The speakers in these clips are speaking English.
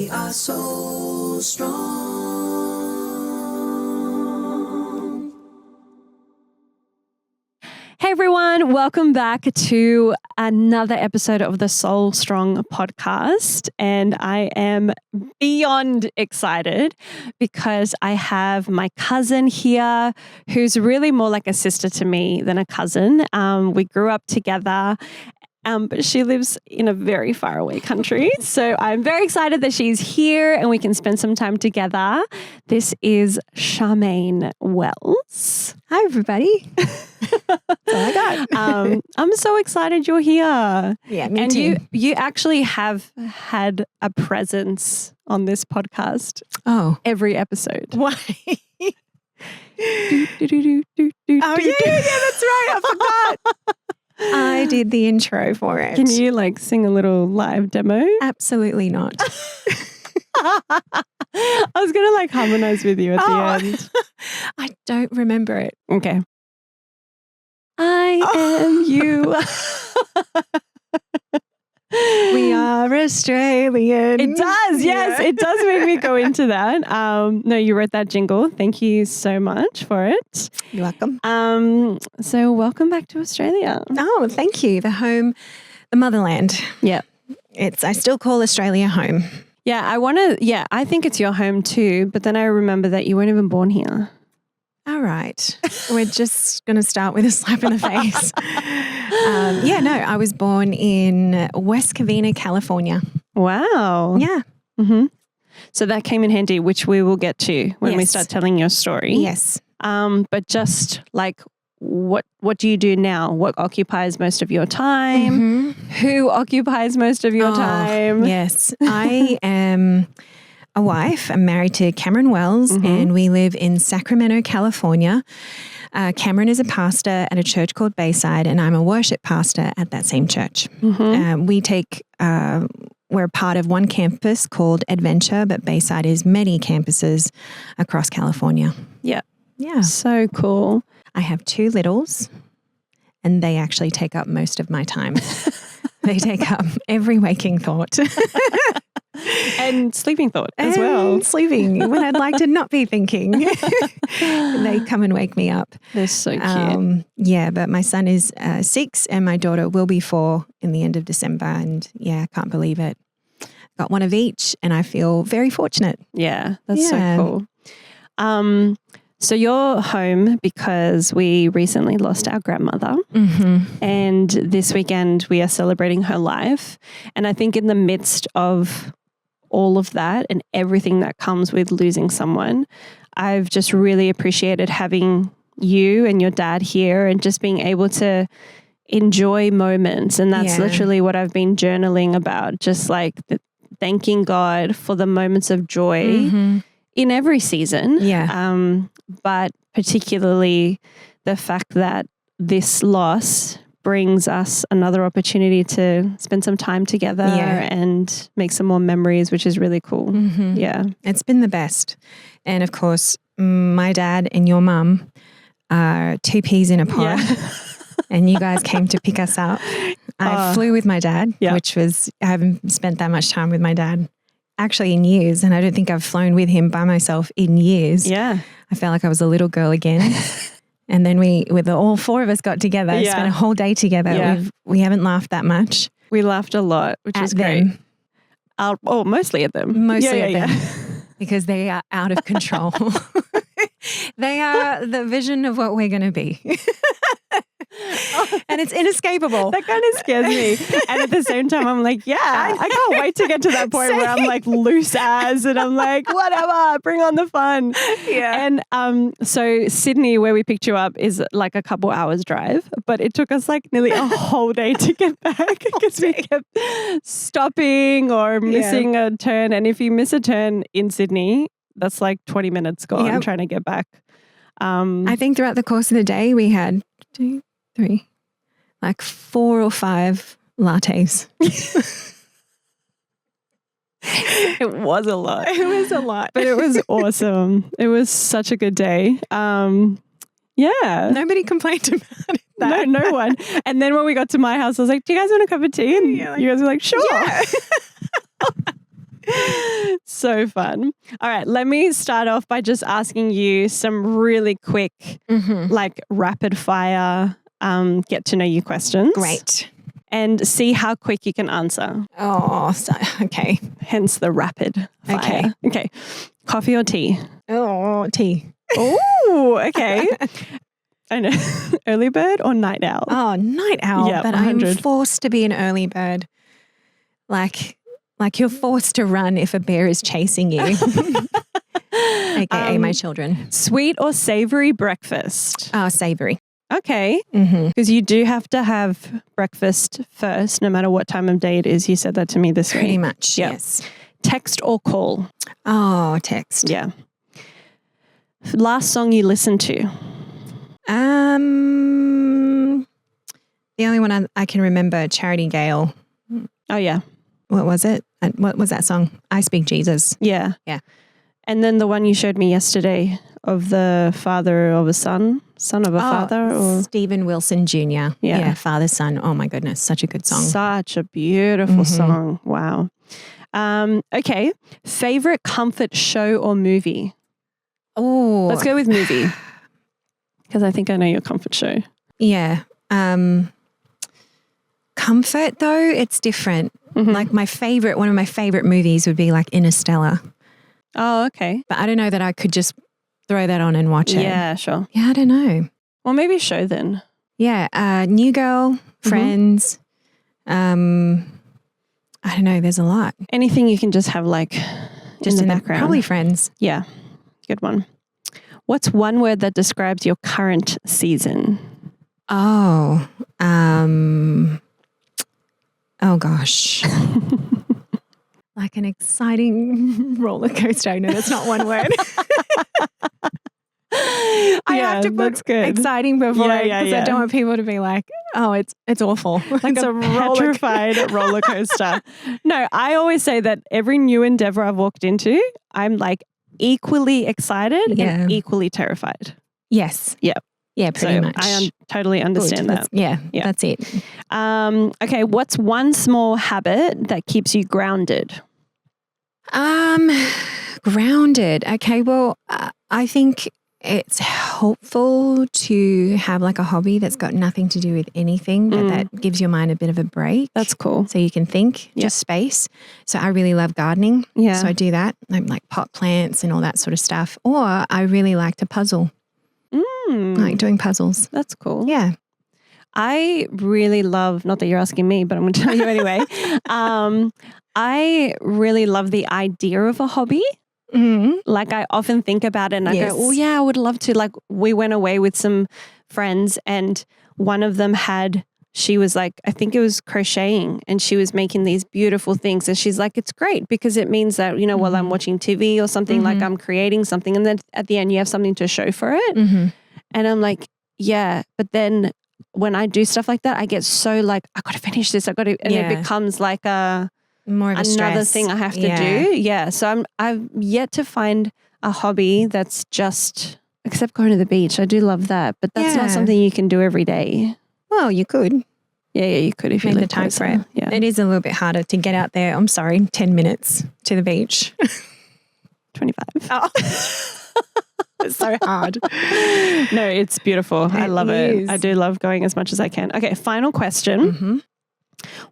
We are so strong. Hey everyone, welcome back to another episode of the Soul Strong podcast. And I am beyond excited because I have my cousin here who's really more like a sister to me than a cousin. We grew up together. But she lives in a very far away country. So I'm very excited that she's here and we can spend some time together. This is Charmaine Wells. Hi, everybody. That's all I got. I'm so excited you're here. Yeah, me and too. You actually have had a presence on this podcast. Oh. Every episode. Why? Oh, yeah, that's right. I forgot. I did the intro for it. Can you sing a little live demo? Absolutely not. I was going to harmonize with you at the end. I don't remember it. Okay. I am you. We are Australian. It does. Yes, it does make me go into that. No, you wrote that jingle. Thank you so much for it. You're welcome. So welcome back to Australia. Oh, thank you. The home, the motherland. Yeah. I still call Australia home. Yeah, I think it's your home too, but then I remember that you weren't even born here. All right. We're just going to start with a slap in the face. I was born in West Covina, California. Wow. Yeah. Mm-hmm. So that came in handy, which we will get to when we start telling your story. Yes. But just what do you do now? What occupies most of your time? Mm-hmm. Who occupies most of your time? Yes. I am a wife. I'm married to Cameron Wells and we live in Sacramento, California. Cameron is a pastor at a church called Bayside and I'm a worship pastor at that same church. Mm-hmm. We're part of one campus called Adventure, but Bayside is many campuses across California. Yeah. Yeah. So cool. I have two littles and they actually take up most of my time. They take up every waking thought. And sleeping thought as well. Sleeping when I'd like to not be thinking. They come and wake me up. They're so cute. But my son is 6 and my daughter will be 4 in the end of December. And I can't believe it. Got one of each and I feel very fortunate. Yeah, that's so cool. So you're home because we recently lost our grandmother and this weekend we are celebrating her life. And I think in the midst of all of that and everything that comes with losing someone, I've just really appreciated having you and your dad here and just being able to enjoy moments. And that's literally what I've been journaling about, just thanking God for the moments of joy in every season. Yeah. But particularly the fact that this loss brings us another opportunity to spend some time together and make some more memories, which is really cool. Mm-hmm. Yeah. It's been the best. And of course, my dad and your mum are 2 peas in a pod. Yeah. And you guys came to pick us up. I flew with my dad, which was, I haven't spent that much time with my dad actually in years. And I don't think I've flown with him by myself in years. Yeah. I felt like I was a little girl again. And then all 4 of us got together, spent a whole day together. Yeah. We haven't laughed that much. We laughed a lot, which was great. Mostly at them. Mostly at them. Because they are out of control. They are the vision of what we're going to be. And it's inescapable. That kind of scares me. And at the same time, I'm like, I can't wait to get to that point where I'm loose as and I'm like, whatever, bring on the fun. Yeah. And so Sydney, where we picked you up, is a couple hours drive, but it took us nearly a whole day to get back because we kept stopping or missing a turn. And if you miss a turn in Sydney, that's 20 minutes gone trying to get back. I think throughout the course of the day, we had 2, 3, 4 or 5 lattes. It was a lot. It was a lot. But it was awesome. It was such a good day. Nobody complained about it. No one. And then when we got to my house, I was like, do you guys want a cup of tea? And you guys were like, sure. Yeah. So fun. All right, let me start off by just asking you some really quick, like rapid fire, get to know you questions. Great. And see how quick you can answer. Oh, okay. Hence the rapid fire. Okay. Coffee or tea? Oh, tea. Oh, okay. I know. Early bird or night owl? Oh, night owl. Yep, but I'm 100. forced to be an early bird. Like you're forced to run if a bear is chasing you. AKA my children. Sweet or savory breakfast? Oh, savory. Okay. Because you do have to have breakfast first, no matter what time of day it is. You said that to me this week. Pretty much, Yep. yes. Text or call? Oh, text. Yeah. Last song you listened to? The only one I can remember, Charity Gale. Oh, yeah. What was it? What was that song? I Speak Jesus. Yeah. Yeah. And then the one you showed me yesterday of the father of a son of a father. Or Stephen Wilson Jr. Yeah. Father, son. Oh my goodness, such a good song. Such a beautiful song. Wow. Okay. Favorite comfort show or movie? Oh. Let's go with movie. Because I think I know your comfort show. Yeah. Comfort though, it's different. Like one of my favorite movies would be like Interstellar. Oh, okay. But I don't know that I could just throw that on and watch it. Yeah, sure. Yeah, I don't know. Well, maybe show then. Yeah. New Girl, Friends. I don't know. There's a lot. Anything you can just have like Just in the background. Probably Friends. Yeah. Good one. What's one word that describes your current season? Oh, oh gosh. Like an exciting roller coaster. No, that's not one word. I have to put that's good. exciting before because I don't want people to be like, oh, it's awful. Like it's a petrified roller coaster. No, I always say that every new endeavor I've walked into, I'm like equally excited and equally terrified. Yes. Yep. Yeah, pretty much. I totally understand that. Yeah, that's it. Okay, what's one small habit that keeps you grounded? Grounded. Okay, well, I think it's helpful to have like a hobby that's got nothing to do with anything, but that gives your mind a bit of a break. That's cool. So you can think, just space. So I really love gardening. Yeah. So I do that. I like pot plants and all that sort of stuff. Or I really like to puzzle. I like doing puzzles. That's cool. Yeah. I really love, not that you're asking me, but I'm going to tell you anyway. I really love the idea of a hobby. Like I often think about it and I go, oh yeah, I would love to. Like we went away with some friends and one of them she was like, I think it was crocheting and she was making these beautiful things. And she's like, it's great because it means that, while I'm watching TV or something, like I'm creating something. And then at the end you have something to show for it. And I'm like, yeah. But then when I do stuff like that, I get so like, I got to finish this. And it becomes like more of another thing I have to do. Yeah. So I've yet to find a hobby that's just, except going to the beach. I do love that, but that's not something you can do every day. Well, you could. Yeah, you could if you make live the time closer. for it. Yeah. It is a little bit harder to get out there. I'm sorry, 10 minutes to the beach. 25. Oh. It's so hard. No, it's beautiful. I love is. it. I do love going as much as I can. Okay, final question.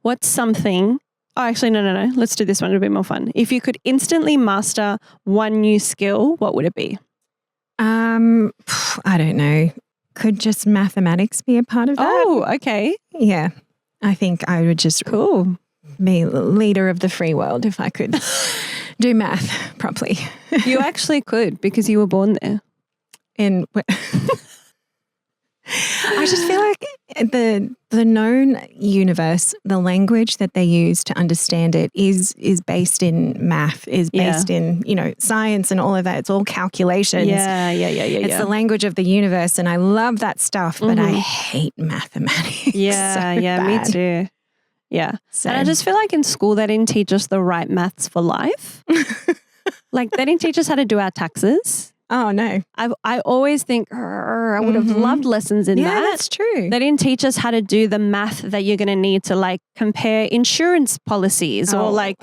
What's something... Oh, actually, no. Let's do this one. It'll be more fun. If you could instantly master one new skill, what would it be? I don't know. Could just mathematics be a part of that? Oh, okay. Yeah. I think I would just be leader of the free world if I could do math properly. You actually could because you were born there. And I just feel like the known universe, the language that they use to understand it is based in math, is based in, science and all of that. It's all calculations. Yeah. It's the language of the universe and I love that stuff, but I hate mathematics. Yeah, so me bad. too. Yeah. So. And I just feel like in school they didn't teach us the right maths for life. Like they didn't teach us how to do our taxes. Oh, no. I always think I would have loved lessons in that. Yeah, that's true. They didn't teach us how to do the math that you're going to need to like compare insurance policies or like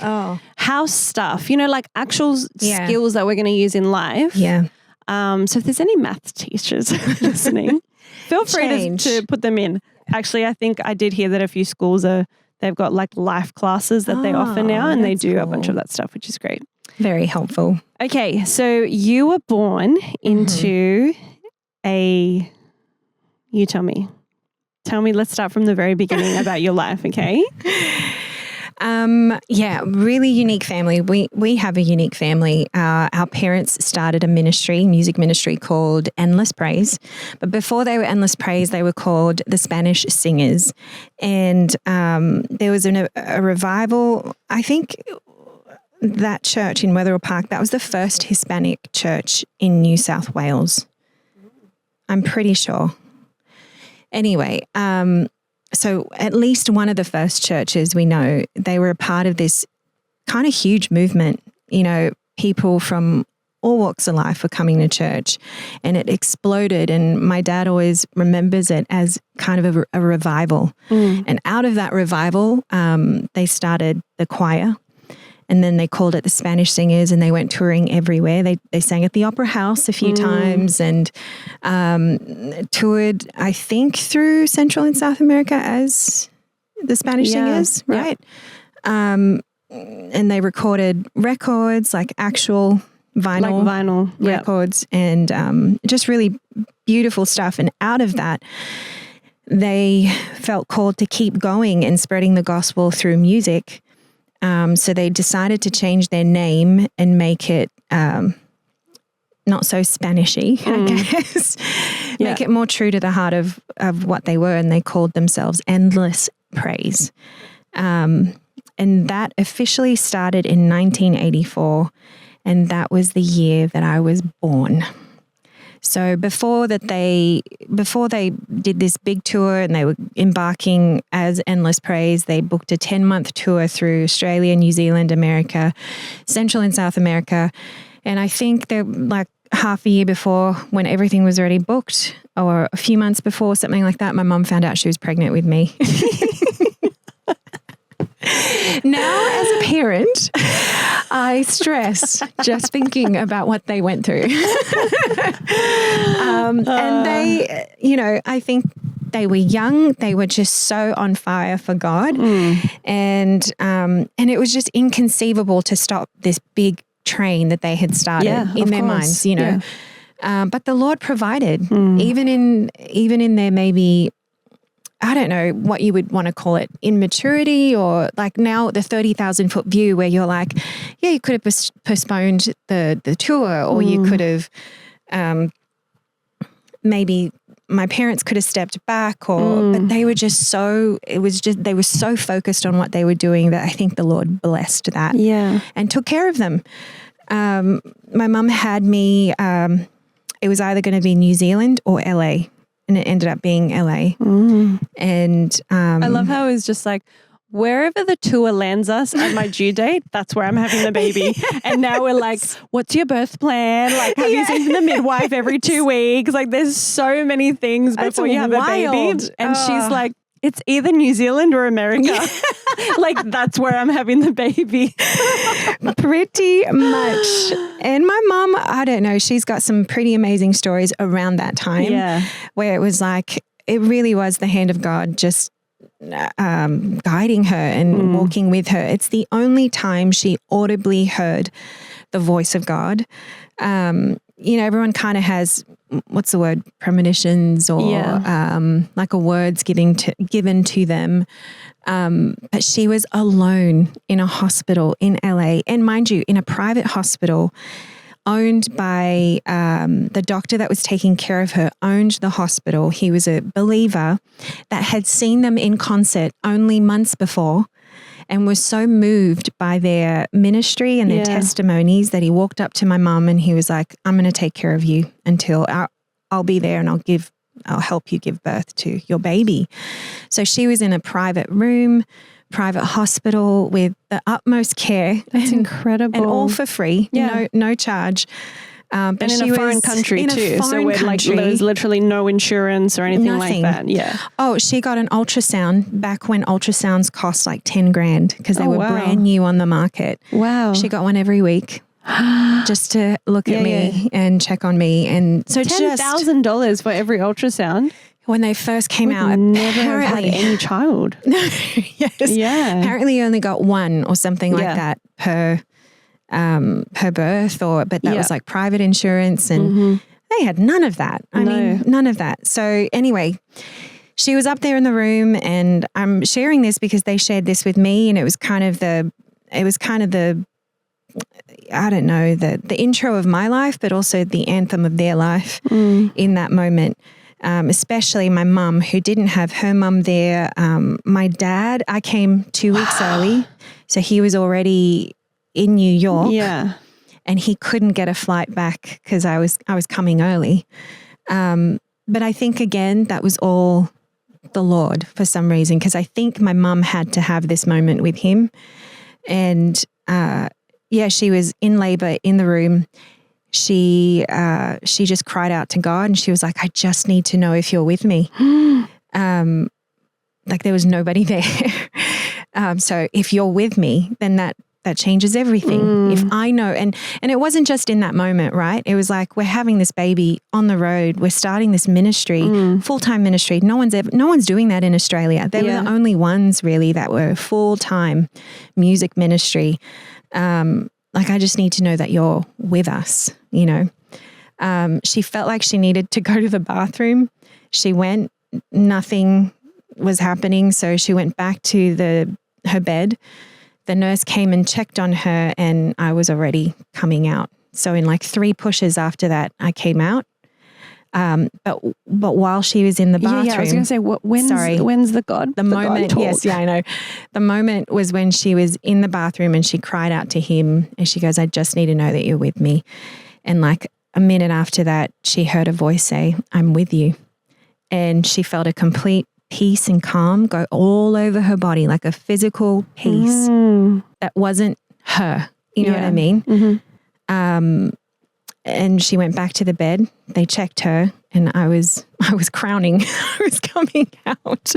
house stuff, you know, like actual skills that we're going to use in life. Yeah. So if there's any math teachers listening, feel free to put them in. Actually, I think I did hear that a few schools they've got like life classes that they offer now, and they do a bunch of that stuff, which is great. Very helpful. Okay, so you were born into you tell me, let's start from the very beginning about your life, okay? Really unique family. We have a unique family. Our parents started a music ministry called Endless Praise. But before they were Endless Praise, they were called the Spanish Singers. And there was a revival. I think that church in Wetherill Park, that was the first Hispanic church in New South Wales. I'm pretty sure. Anyway, so at least one of the first churches we know, they were a part of this kind of huge movement. You know, people from all walks of life were coming to church, and it exploded. And my dad always remembers it as kind of a revival. And out of that revival, they started the choir. And then they called it the Spanish Singers, and they went touring everywhere. They sang at the Opera House a few times and toured, I think, through Central and South America as the Spanish Singers, right? And they recorded records, like actual vinyl records, and just really beautiful stuff. And out of that, they felt called to keep going and spreading the gospel through music. So they decided to change their name and make it not so Spanishy, I guess. Make it more true to the heart of what they were, and they called themselves Endless Praise. And that officially started in 1984, and that was the year that I was born. So before they did this big tour and they were embarking as Endless Praise, they booked a 10-month tour through Australia, New Zealand, America, Central and South America. And I think they're like half a year before, when everything was already booked, or a few months before, something like that, my mum found out she was pregnant with me. Now, as a parent, I stress just thinking about what they went through. And they, you know, I think they were young. They were just so on fire for God. And it was just inconceivable to stop this big train that they had started in their minds, you know. But the Lord provided, even in their maybe, I don't know what you would want to call it, immaturity, or like now the 30,000-foot view where you're like, yeah, you could have postponed the tour, or you could have maybe my parents could have stepped back, but they were just they were so focused on what they were doing that I think the Lord blessed that and took care of them. My mum had me, it was either going to be New Zealand or LA. And it ended up being LA. And I love how it was just like, wherever the tour lands us at my due date, that's where I'm having the baby. And now we're like, what's your birth plan? Like, have you seen the midwife every 2 weeks? Like, there's so many things before you have a baby. And she's like, it's either New Zealand or America. Like, that's where I'm having the baby. Pretty much. And my mom, I don't know, she's got some pretty amazing stories around that time where it was like, it really was the hand of God just guiding her and walking with her. It's the only time she audibly heard the voice of God. You know, everyone kind of has, what's the word, premonitions or like a word's given to them. But she was alone in a hospital in LA, and mind you, in a private hospital owned by the doctor that was taking care of her, owned the hospital. He was a believer that had seen them in concert only months before, and was so moved by their ministry and their testimonies that he walked up to my mum and he was like, I'm going to take care of you until I'll be there, and I'll help you give birth to your baby. So she was in a private room, private hospital with the utmost care. That's incredible. And all for free, no charge. But and in a foreign country too. So where there's literally no insurance or anything like that. Yeah. Oh, she got an ultrasound back when ultrasounds cost like 10 grand because they were brand new on the market. Wow. She got one every week just to look at me and check on me. And so $10,000 for every ultrasound. When they first came out, never have had any child. Yes. Yeah. Apparently you only got one or something like that per birth, but that was like private insurance, and they had none of that. I mean, none of that. So anyway, she was up there in the room, and I'm sharing this because they shared this with me, and it was kind of the I don't know, the intro of my life, but also the anthem of their life in that moment. Especially my mum, who didn't have her mum there. My dad, I came 2 weeks early, so he was already in New York. Yeah, and he couldn't get a flight back because I was coming early. But I think again that was all the Lord for some reason, because I think my mum had to have this moment with him, and she was in labor in the room. She just cried out to God, and she was like, I just need to know if you're with me. Like there was nobody there. So if you're with me, then that changes everything. If I know, and it wasn't just in that moment, right? It was like, we're having this baby on the road. We're starting this ministry, full-time ministry. No one's doing that in Australia. They were the only ones really that were full-time music ministry. Like, I just need to know that you're with us, you know. She felt like she needed to go to the bathroom. She went, nothing was happening. So she went back to her bed. The nurse came and checked on her, and I was already coming out. So in like 3 pushes after that, I came out. But while she was in the bathroom, I was going to say, when's the God? The moment, God yes, I know. The moment was when she was in the bathroom and she cried out to him, and she goes, I just need to know that you're with me. And like a minute after that, she heard a voice say, I'm with you. And she felt a complete peace and calm go all over her body, like a physical peace that wasn't her. You know what I mean? Mm-hmm. And she went back to the bed. They checked her, and I was crowning. I was coming out.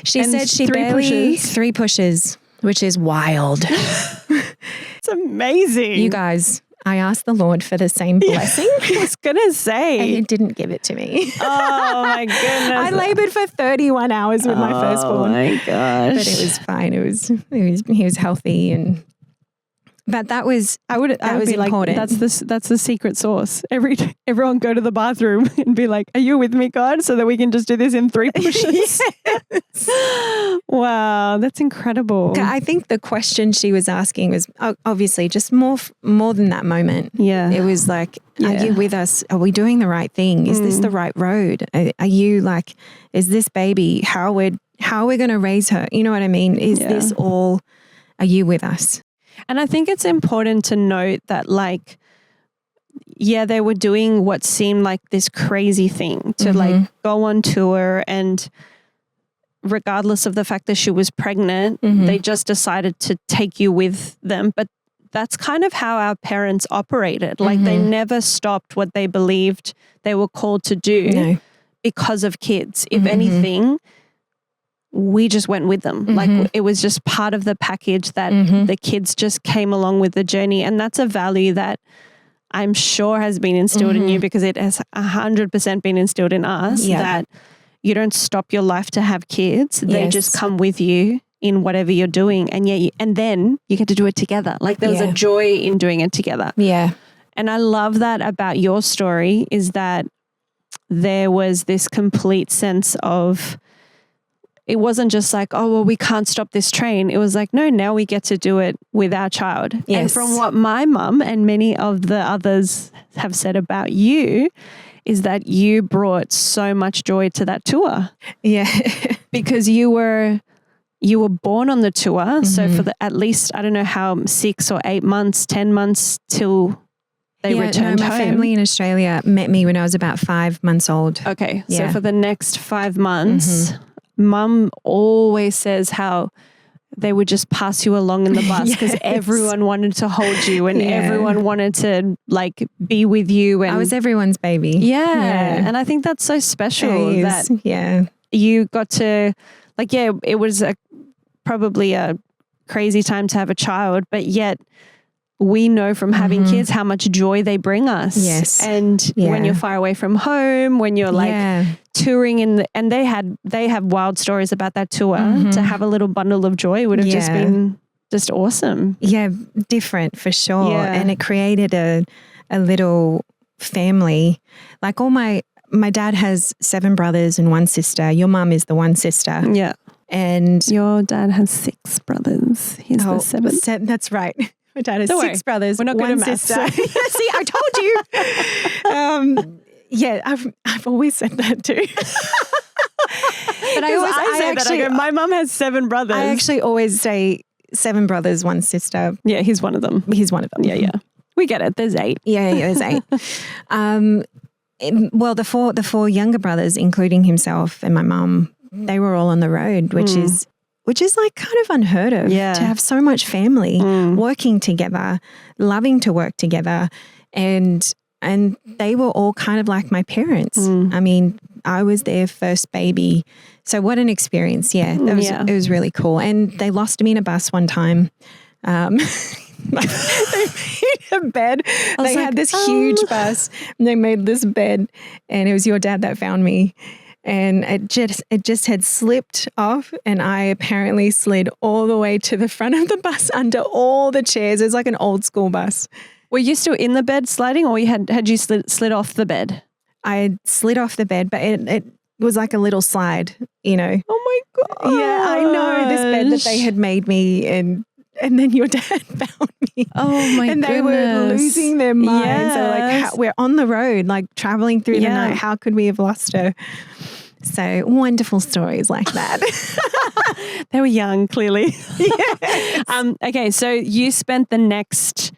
She said she barely 3 pushes, which is wild. It's amazing. You guys, I asked the Lord for the same blessing. I was gonna say, and He didn't give it to me. Oh my goodness! I labored for 31 hours with my firstborn. Oh my gosh! But it was fine. He was healthy, and. But that was important. Like, that's the secret sauce. Everyone go to the bathroom and be like, are you with me, God? So that we can just do this in 3 pushes. Yes. Wow, that's incredible. I think the question she was asking was obviously just more than that moment. Yeah. It was like, are you with us? Are we doing the right thing? Is this the right road? Are you like, is this baby, how are we going to raise her? You know what I mean? Is this all, are you with us? And I think it's important to note that, like, they were doing what seemed like this crazy thing to like go on tour, and regardless of the fact that she was pregnant, they just decided to take you with them. But that's kind of how our parents operated. Like they never stopped what they believed they were called to do because of kids. If anything, we just went with them. Like it was just part of the package that the kids just came along with the journey. And that's a value that I'm sure has been instilled in you, because it has 100% been instilled in us that you don't stop your life to have kids. They just come with you in whatever you're doing. And and then you get to do it together. Like there was a joy in doing it together. Yeah. And I love that about your story, is that there was this complete sense of, it wasn't just like, oh, well, we can't stop this train. It was like, no, now we get to do it with our child. Yes. And from what my mum and many of the others have said about you, is that you brought so much joy to that tour. Yeah. Because you were born on the tour. So for at least, I don't know how, 6 or 8 months, 10 months till they returned home. My family in Australia met me when I was about 5 months old. Okay. Yeah. So for the next 5 months, Mum always says how they would just pass you along in the bus because everyone wanted to hold you and everyone wanted to like be with you. And I was everyone's baby. Yeah. And I think that's so special that you got to like, it was probably a crazy time to have a child, but yet we know from having kids how much joy they bring us. Yes. And when you're far away from home, when you're like touring and they have wild stories about that tour. To have a little bundle of joy would have just been just awesome. Yeah, different for sure. Yeah. And it created a little family. Like my dad has 7 brothers and 1 sister. Your mum is the 1 sister. Yeah. And your dad has 6 brothers. He's the 7th. That's right. My dad has Don't 6 brothers. We're not good at maths. See, I told you. I've always said that too. But I go, my mum has 7 brothers. I actually always say 7 brothers, 1 sister. Yeah, he's one of them. He's one of them. Yeah. We get it. There's 8. Yeah, there's 8. Well, the 4 younger brothers, including himself and my mum, they were all on the road, which is like kind of unheard of. Yeah. To have so much family working together, loving to work together, and they were all kind of like my parents. I mean, I was their first baby. So what an experience. Yeah. It was really cool. And they lost me in a bus one time. They made a bed. They had this huge bus and they made this bed, and it was your dad that found me. And it just had slipped off, and I apparently slid all the way to the front of the bus under all the chairs. It was like an old school bus. Were you still in the bed sliding, or had you slid off the bed? I had slid off the bed, but it was like a little slide, you know. Oh my God. Yeah, I know. This bed that they had made me, and then your dad found me. Oh my goodness. And they were losing their minds. Yes. So like, we're on the road, like traveling through the night. How could we have lost her? So wonderful stories like that. They were young, clearly. Yes. Okay, so you spent the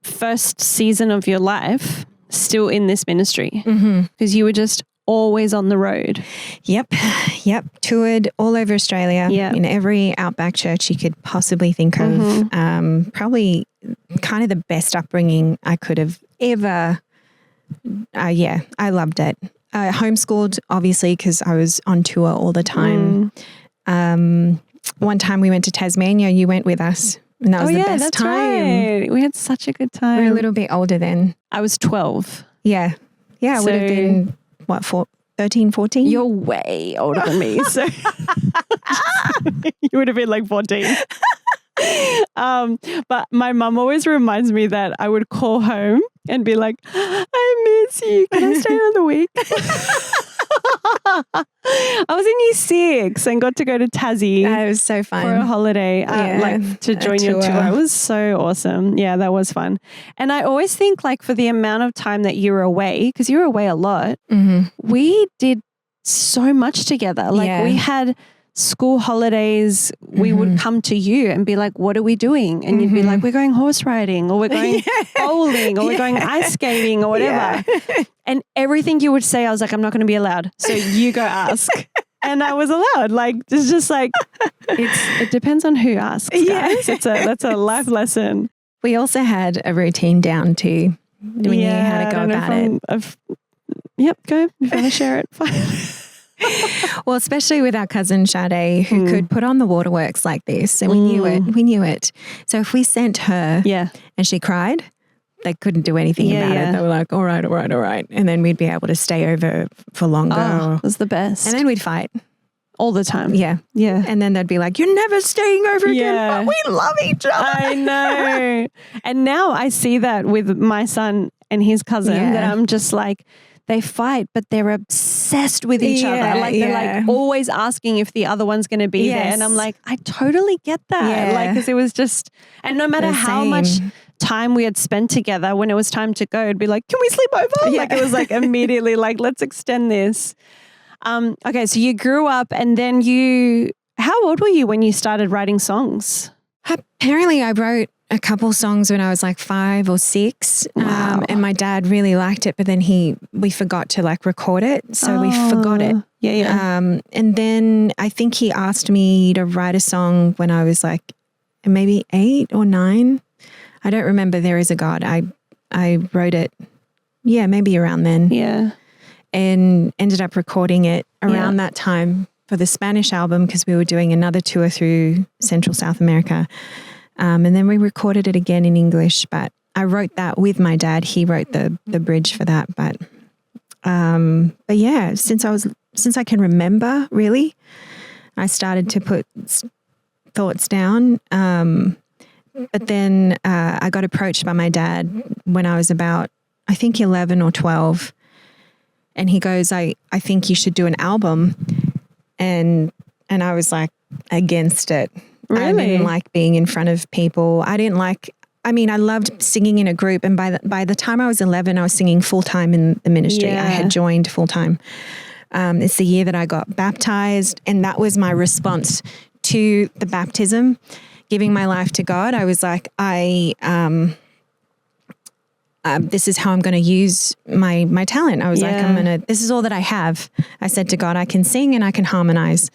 first season of your life still in this ministry because you were just always on the road. Yep. Toured all over Australia in every outback church you could possibly think of. Probably kind of the best upbringing I could have ever. I loved it. Homeschooled, obviously, because I was on tour all the time. One time we went to Tasmania. You went with us. And that was the best time. Right. We had such a good time. We were a little bit older then. I was 12. Yeah. I would have been, 13, 14? You're way older than me. So you would have been like 14. But my mum always reminds me that I would call home and be like, I miss you. Can I stay another week? I was in year 6 and got to go to Tassie. It was so fun. For a holiday, to join your tour. It was so awesome. Yeah, that was fun. And I always think like for the amount of time that you were away, because you were away a lot, we did so much together. Like we had school holidays, we would come to you and be like, what are we doing? And you'd be like, we're going horse riding, or we're going bowling, or we're going ice skating, or whatever. And everything you would say, I was like, I'm not going to be allowed. So you go ask. And I was allowed. Like, it's just like, it depends on who asks, guys. That's a life lesson. We also had a routine down too. We knew how to go about it. Yep, go. If you want to share it, fine. Well, especially with our cousin Sade, who could put on the waterworks like this, and we knew it. So if we sent her and she cried, they couldn't do anything about it. They were like, all right. And then we'd be able to stay over for longer. Oh, it was the best. And then we'd fight. All the time. Yeah. And then they'd be like, you're never staying over again, but we love each other. I know. And now I see that with my son and his cousin that I'm just like, they fight, but they're obsessed with each other. Like they're like always asking if the other one's going to be there. And I'm like, I totally get that. Like, because it was just, and no matter how much time we had spent together, when it was time to go, it'd be like, can we sleep over? Like it was like immediately like, let's extend this. Okay. So you grew up, and then how old were you when you started writing songs? Apparently I wrote a couple songs when I was like 5 or 6. Wow. And my dad really liked it, but then we forgot to like record it. So we forgot it. Yeah. And then I think he asked me to write a song when I was like maybe 8 or 9. I don't remember There Is a God. I wrote it, maybe around then. Yeah. And ended up recording it around that time for the Spanish album because we were doing another tour through Central South America. And then we recorded it again in English, but I wrote that with my dad. He wrote the bridge for that. But yeah, since I can remember, really, I started to put thoughts down. But then I got approached by my dad when I was about, I think 11 or 12. And he goes, I think you should do an album. And I was like against it. Really? I didn't like being in front of people. I loved singing in a group. And by the time I was 11, I was singing full-time in the ministry. Yeah. I had joined full-time. It's the year that I got baptized. And that was my response to the baptism, giving my life to God. I was like, this is how I'm going to use my talent. I was like, this is all that I have. I said to God, I can sing and I can harmonize.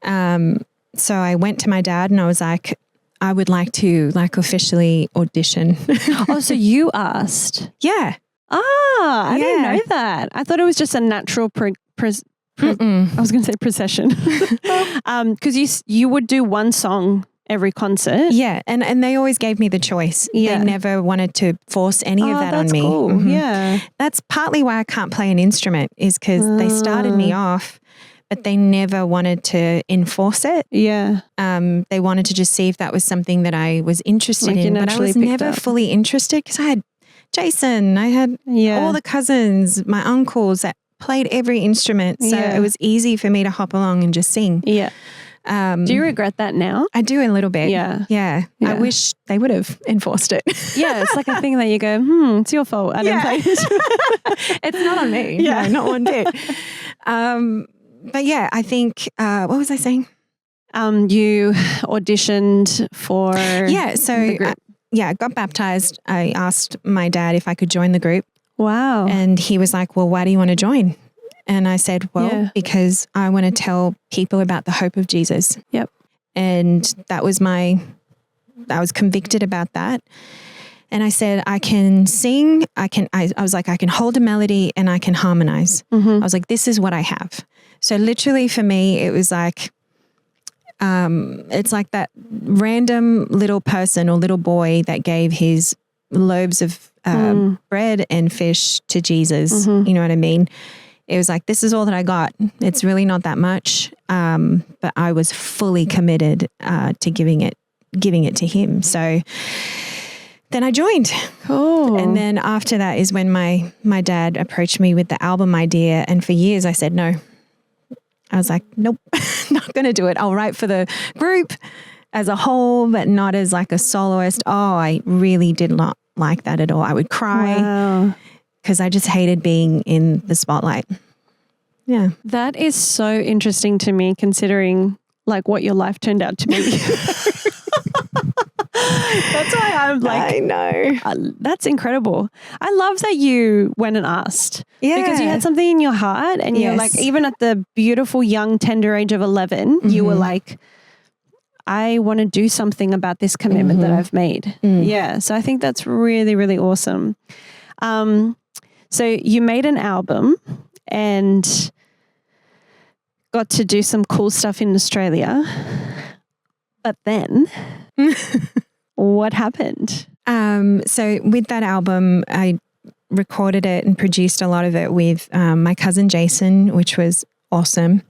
So I went to my dad and I was like, I would like to officially audition. Oh, so you asked? Yeah. I didn't know that. I thought it was just a natural I was going to say procession. Because you would do one song every concert. Yeah. And they always gave me the choice. Yeah. They never wanted to force any of that on me. Cool. Mm-hmm. Yeah. That's partly why I can't play an instrument is because they started me off, but they never wanted to enforce it. Yeah. They wanted to just see if that was something that I was interested in, but I was never fully interested because I had Jason, I had all the cousins, my uncles that played every instrument. So it was easy for me to hop along and just sing. Yeah. Do you regret that now? I do a little bit. Yeah. I wish they would have enforced it. Yeah, it's like a thing that you go, it's your fault. I didn't play it. It's not on me. Yeah. No, not one bit. But yeah, I think, what was I saying? You auditioned for the group. I got baptized. I asked my dad if I could join the group. Wow. And he was like, well, why do you want to join? And I said, because I want to tell people about the hope of Jesus. Yep. And I was convicted about that. And I said, I can sing, I was like, I can hold a melody and I can harmonize. Mm-hmm. I was like, this is what I have. So literally for me, it was like, it's like that random little person or little boy that gave his loaves of bread and fish to Jesus. Mm-hmm. You know what I mean? It was like, this is all that I got. It's really not that much. But I was fully committed to giving it to him. So then I joined. Cool. And then after that is when my dad approached me with the album idea. And for years I said no. I was like, nope, not going to do it. I'll write for the group as a whole, but not as like a soloist. Oh, I really did not like that at all. I would cry because I just hated being in the spotlight. Yeah. That is so interesting to me considering like what your life turned out to be. That's why I'm like, I know. That's incredible. I love that you went and asked. Yeah. Because you had something in your heart and you're like, even at the beautiful young tender age of 11, you were like, I want to do something about this commitment that I've made. Yeah. So I think that's really, really awesome. So you made an album and got to do some cool stuff in Australia. But then what happened? So with that album, I recorded it and produced a lot of it with my cousin Jason, which was awesome.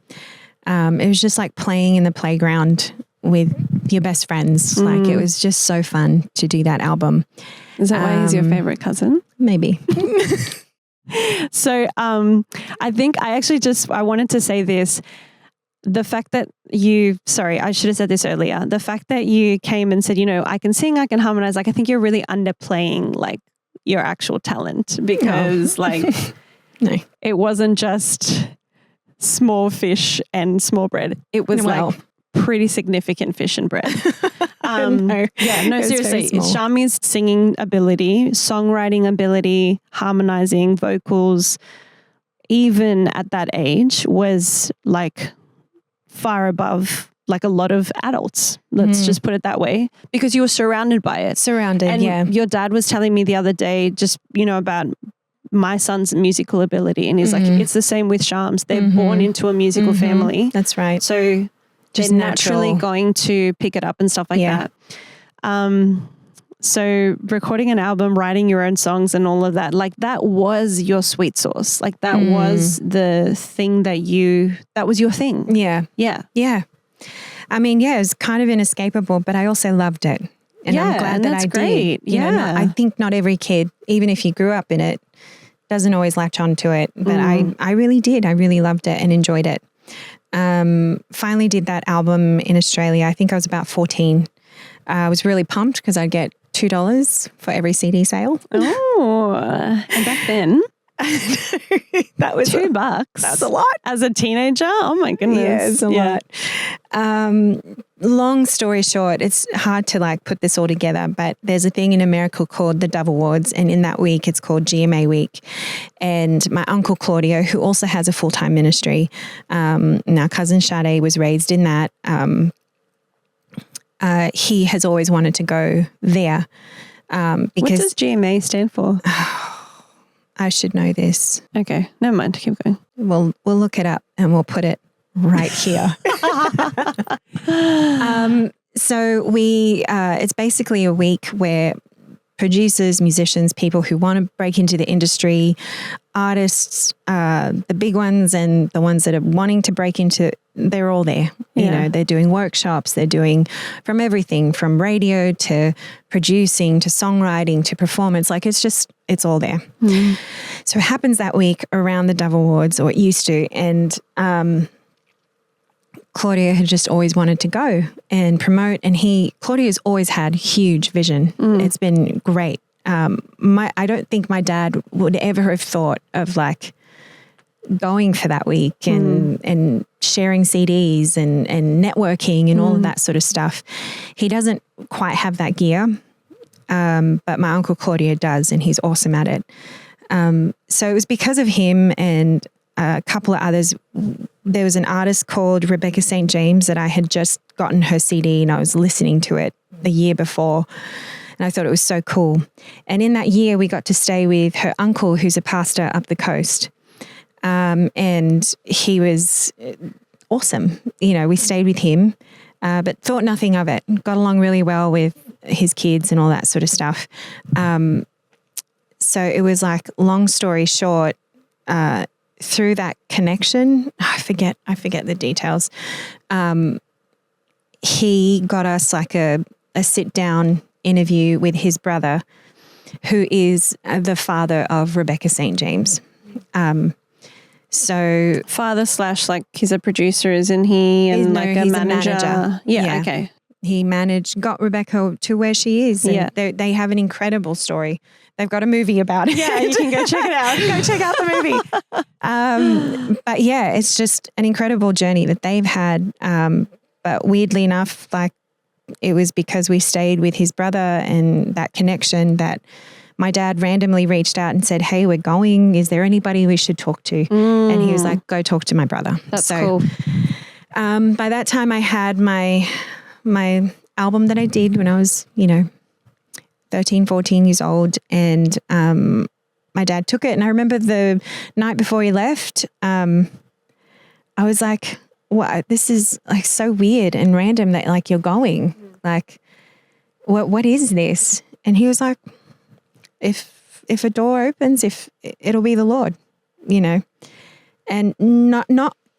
It was just like playing in the playground with your best friends. Like it was just so fun to do that album. Is that why he's your favorite cousin? Maybe. So I think I wanted to say this. The fact that I should have said this earlier. The fact that you came and said, I can sing, I can harmonize. Like, I think you're really underplaying like your actual talent because no. It wasn't just small fish and small bread. It was like pretty significant fish and bread. No. Yeah, no, seriously. It's Charmy's singing ability, songwriting ability, harmonizing, vocals. even at that age, was like far above like a lot of adults. Let's just put it that way, because you were surrounded by it. Surrounded, and your dad was telling me the other day, just, about my son's musical ability. And he's like, it's the same with Charms. They're born into a musical family. That's right. So Just they're natural. naturally going to pick it up and stuff like that. So recording an album, writing your own songs and all of that, like that was your sweet sauce. Like that was the thing that was your thing. Yeah. Yeah. Yeah. I mean, it was kind of inescapable, but I also loved it. And I'm glad that that's I great. did. I think not every kid, even if you grew up in it, doesn't always latch on to it. But I really did. I really loved it and enjoyed it. Finally did that album in Australia. I think I was about 14. I was really pumped because I'd get $2 for every CD sale. Oh, and back then, that was $2. That was a lot. As a teenager. Oh my goodness. Yeah, it's a lot. Long story short, it's hard to like put this all together, but there's a thing in America called the Dove Awards, and in that week it's called GMA Week. And my uncle Claudio, who also has a full-time ministry, and our cousin Sade was raised in that. He has always wanted to go there. Because what does GMA stand for? I should know this. Okay, never mind. Keep going. We'll look it up and we'll put it right here. So it's basically a week where producers, musicians, people who want to break into the industry, artists, the big ones and the ones that are wanting to break into, they're all there. You know, they're doing workshops, they're doing from everything from radio to producing to songwriting to performance. Like it's all there. So it happens that week around the Dove Awards, or it used to. And Claudia had just always wanted to go and promote. And Claudia's always had huge vision. It's been great. I don't think my dad would ever have thought of like going for that week and sharing CDs and networking and all of that sort of stuff. He doesn't quite have that gear, but my uncle Claudia does, and he's awesome at it. So it was because of him and a couple of others. There was an artist called Rebecca St. James that I had just gotten her CD and I was listening to it the year before. And I thought it was so cool. And in that year, we got to stay with her uncle, who's a pastor up the coast. And he was awesome. We stayed with him, but thought nothing of it. Got along really well with his kids and all that sort of stuff. So it was like, long story short, through that connection, I forget the details. He got us like a sit down interview with his brother, who is the father of Rebecca St. James. So father / like he's a producer, isn't he? And like a manager. Yeah. Okay. He got Rebecca to where she is. And they have an incredible story. They've got a movie about it. Yeah, you can go check it out. Go check out the movie. But yeah, it's just an incredible journey that they've had. But weirdly enough, like it was because we stayed with his brother and that connection that my dad randomly reached out and said, "Hey, we're going. Is there anybody we should talk to?" And he was like, "Go talk to my brother." That's cool. By that time I had my album that I did when I was, 13, 14 years old. And my dad took it. And I remember the night before he left, I was like, "What? This is like so weird and random that like you're going. Like, what is this?" And he was like, if a door opens, if it'll be the Lord, and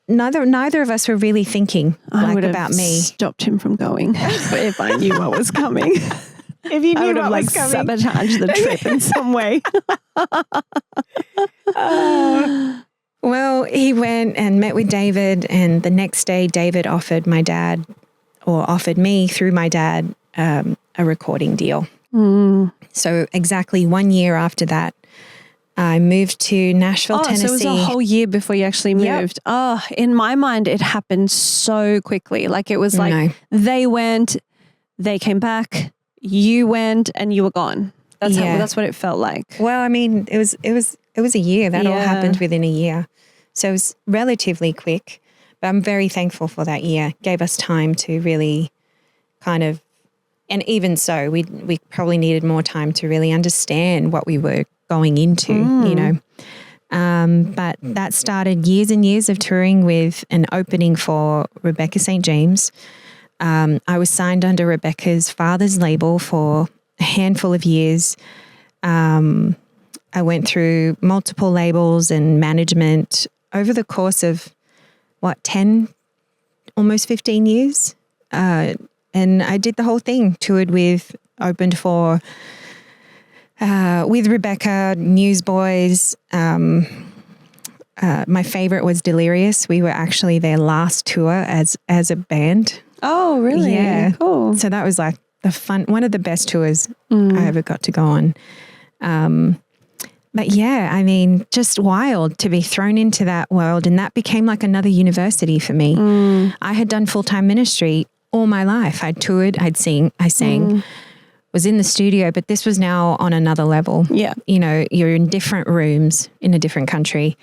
neither of us were really thinking about me. Stopped him from going if I knew what was coming. If you knew what was coming, sabotage the trip in some way. Well, he went and met with David, and the next day David offered me through my dad a recording deal. So exactly 1 year after that, I moved to Nashville, Tennessee. So it was a whole year before you actually moved. Yep. Oh, in my mind, it happened so quickly. Like it was like they went, they came back, you went, and you were gone. That's what it felt like. Well, I mean, it was It was a year. That all Yeah. happened within a year. So it was relatively quick, but I'm very thankful for that year. Gave us time to really kind of, and even so, we probably needed more time to really understand what we were going into, you know. But that started years and years of touring with an opening for Rebecca St. James. I was signed under Rebecca's father's label for a handful of years. I went through multiple labels and management over the course of, 10, almost 15 years. And I did the whole thing, toured with, opened for, with Rebecca, Newsboys. My favorite was Delirious. We were actually their last tour as a band. Oh, really? Yeah. Cool. So that was like one of the best tours I ever got to go on. But yeah, I mean, just wild to be thrown into that world. And that became like another university for me. I had done full-time ministry all my life. I toured, I sang, was in the studio, but this was now on another level. Yeah. You know, you're in different rooms in a different country.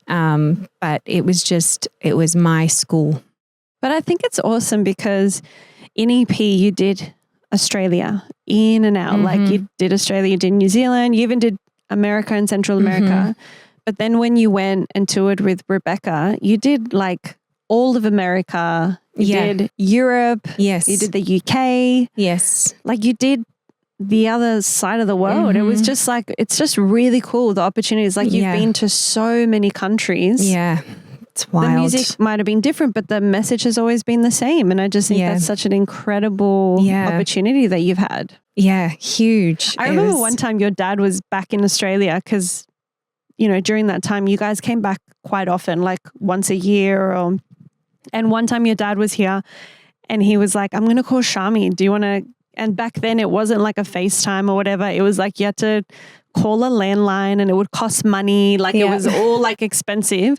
But it was my school. But I think it's awesome because in EP you did Australia in and out. Like you did Australia, you did New Zealand, you even did America and Central America. But then when you went and toured with Rebecca, you did like all of America. You did Europe. Yes. You did the UK. Yes. Like you did the other side of the world. It was just like, it's just really cool. The opportunities, like you've been to so many countries. Yeah. It's wild. The music might have been different, but the message has always been the same. And I just think that's such an incredible opportunity that you've had. Yeah, huge. I remember one time your dad was back in Australia because, you know, during that time you guys came back quite often, like once a year. And one time your dad was here and he was like, I'm going to call Charmy. Do you want to? And back then it wasn't like a FaceTime or whatever. It was like you had to call a landline and it would cost money. Like it was all like expensive.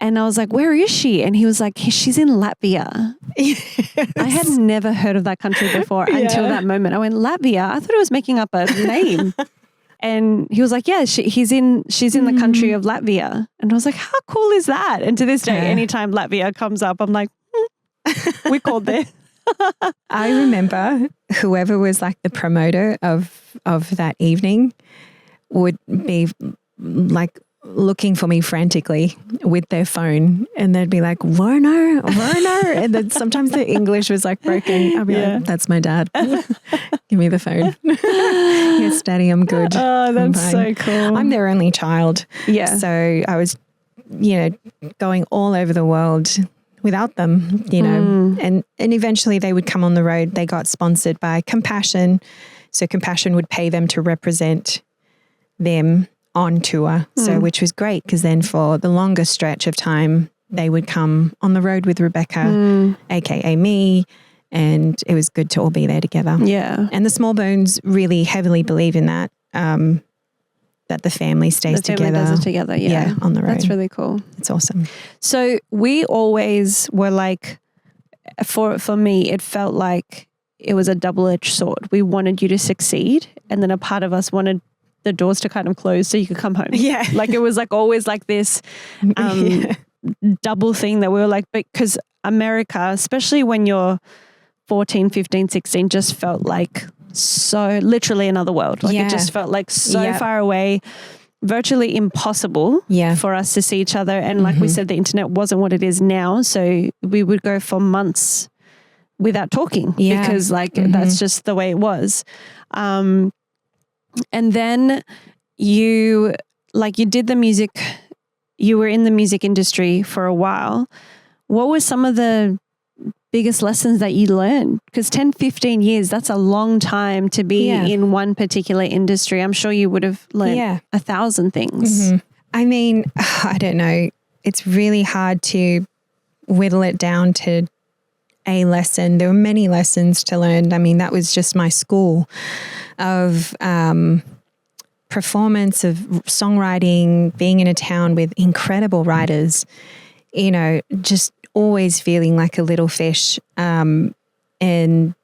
And I was like, where is she? And he was like, she's in Latvia. Yes. I had never heard of that country before until that moment. I went, Latvia? I thought I was making up a name. And he was like, yeah, she's in the country of Latvia. And I was like, how cool is that? And to this day, anytime Latvia comes up, I'm like, we called there. I remember whoever was like the promoter of that evening would be like looking for me frantically with their phone, and they'd be like, Werner. And then sometimes the English was like broken. I'd be like, that's my dad. Give me the phone. Yes, Daddy, I'm good. Oh, that's so cool. I'm their only child. Yeah. So I was, going all over the world without them, and eventually they would come on the road. They got sponsored by Compassion. So Compassion would pay them to represent them on tour. So, which was great because then for the longest stretch of time, they would come on the road with Rebecca, aka me, and it was good to all be there together. Yeah. And the Small Bones really heavily believe in that, that the family stays together. The family does it together, Yeah, on the road. That's really cool. It's awesome. So we always were like, for me, it felt like it was a double-edged sword. We wanted you to succeed, and then a part of us wanted the doors to kind of close so you could come home. Yeah. Like it was like always like this double thing that we were like, because America, especially when you're 14, 15, 16, just felt like so literally another world. Like it just felt like so far away, virtually impossible for us to see each other. And like we said, the internet wasn't what it is now. So we would go for months without talking because like that's just the way it was. And then you did the music, you were in the music industry for a while. What were some of the biggest lessons that you learned? Because 10, 15 years, that's a long time to be in one particular industry. I'm sure you would have learned 1,000 things. I mean, I don't know. It's really hard to whittle it down to a lesson. There were many lessons to learn. I mean, that was just my school of performance, of songwriting, being in a town with incredible writers, just always feeling like a little fish and in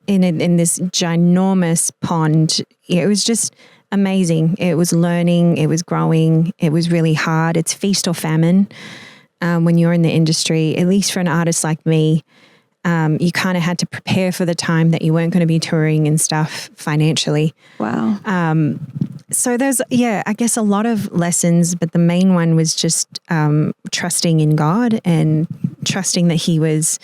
this ginormous pond. It was just amazing. It was learning, it was growing, it was really hard. It's feast or famine when you're in the industry, at least for an artist like me. You kind of had to prepare for the time that you weren't going to be touring and stuff financially. Wow. So there's, I guess a lot of lessons, but the main one was just trusting in God and trusting that He was.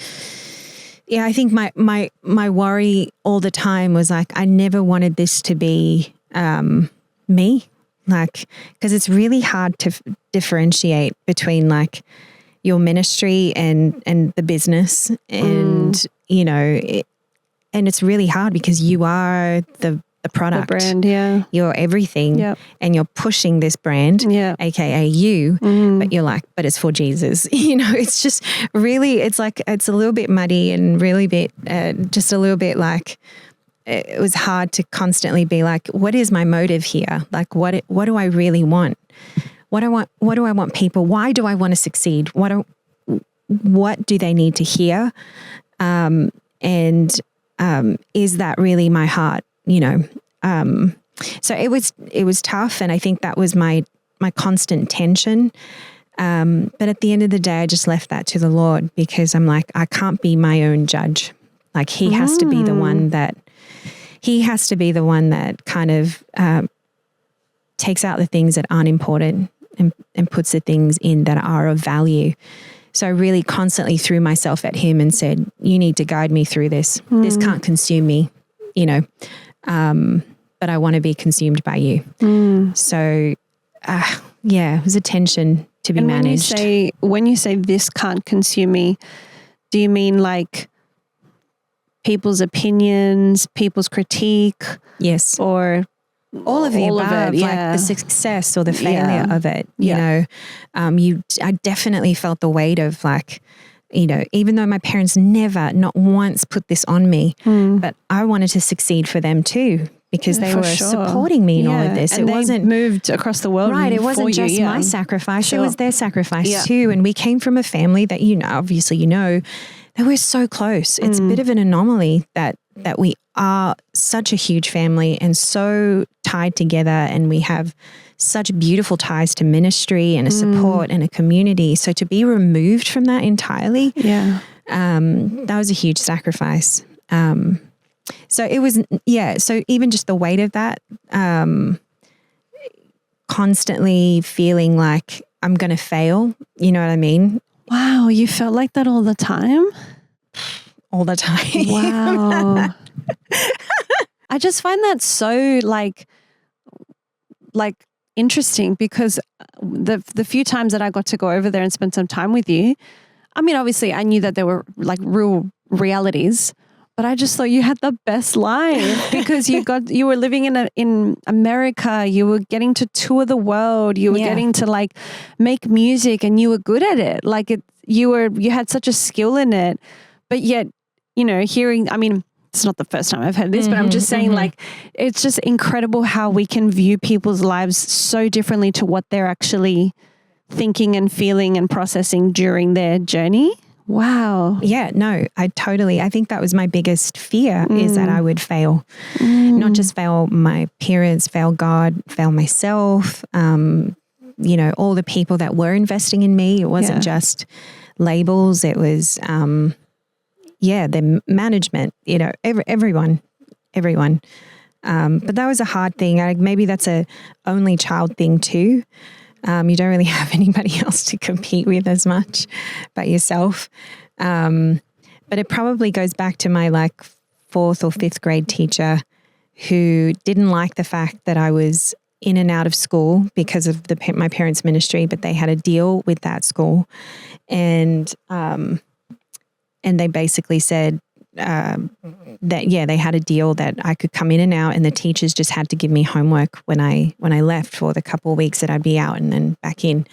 Yeah, I think my worry all the time was like, I never wanted this to be me, like, because it's really hard to differentiate between like your ministry and the business, and you know, and it's really hard because you are the product, the brand, you're everything, and you're pushing this brand, aka you, but you're like, but it's for Jesus, you know. It's just really, it's like, it's a little bit muddy and really bit, just a little bit like, it was hard to constantly be like, what is my motive here? Like, what do I really want? What do I want people? Why do I want to succeed? What do they need to hear? And is that really my heart? You know, so it was tough, and I think that was my constant tension. But at the end of the day, I just left that to the Lord, because I'm like, I can't be my own judge. Like, He has to be the one that kind of takes out the things that aren't important and puts the things in that are of value. So I really constantly threw myself at Him and said, you need to guide me through this. This can't consume me, you know. But I want to be consumed by You. So, it was a tension to be managed. When you say this can't consume me, do you mean like people's opinions, people's critique? Yes. Or all of the above, like the success or the failure of it, you know. I definitely felt the weight of like, you know, even though my parents never, not once put this on me, but I wanted to succeed for them too, because they were supporting me in all of this. And it wasn't moved across the world. Right. It wasn't just my sacrifice. It was their sacrifice too. And we came from a family that, you know, obviously, you know, that we're so close. It's a bit of an anomaly that we are such a huge family and so tied together, and we have such beautiful ties to ministry and a support and a community. So to be removed from that entirely, that was a huge sacrifice. So it was, so even just the weight of that, constantly feeling like I'm going to fail, you know what I mean? Wow, you felt like that all the time? All the time. Wow. I just find that so like interesting, because the few times that I got to go over there and spend some time with you, I mean, obviously I knew that there were like real realities, but I just thought you had the best life, because you were living in America, you were getting to tour the world, you were getting to like make music, and you were good at it. Like you had such a skill in it, but yet, you know, I mean, it's not the first time I've heard this, but I'm just saying like, it's just incredible how we can view people's lives so differently to what they're actually thinking and feeling and processing during their journey. Wow. Yeah, no, I think that was my biggest fear, is that I would fail, not just fail my parents, fail God, fail myself, you know, all the people that were investing in me. It wasn't just labels. It was, the management, you know, everyone. But that was a hard thing. Maybe that's a only child thing too. You don't really have anybody else to compete with as much but yourself. But it probably goes back to my like 4th or 5th grade teacher, who didn't like the fact that I was in and out of school because of my parents' ministry, but they had a deal with that school. And they basically said that, they had a deal that I could come in and out, and the teachers just had to give me homework when I left for the couple of weeks that I'd be out and then back in.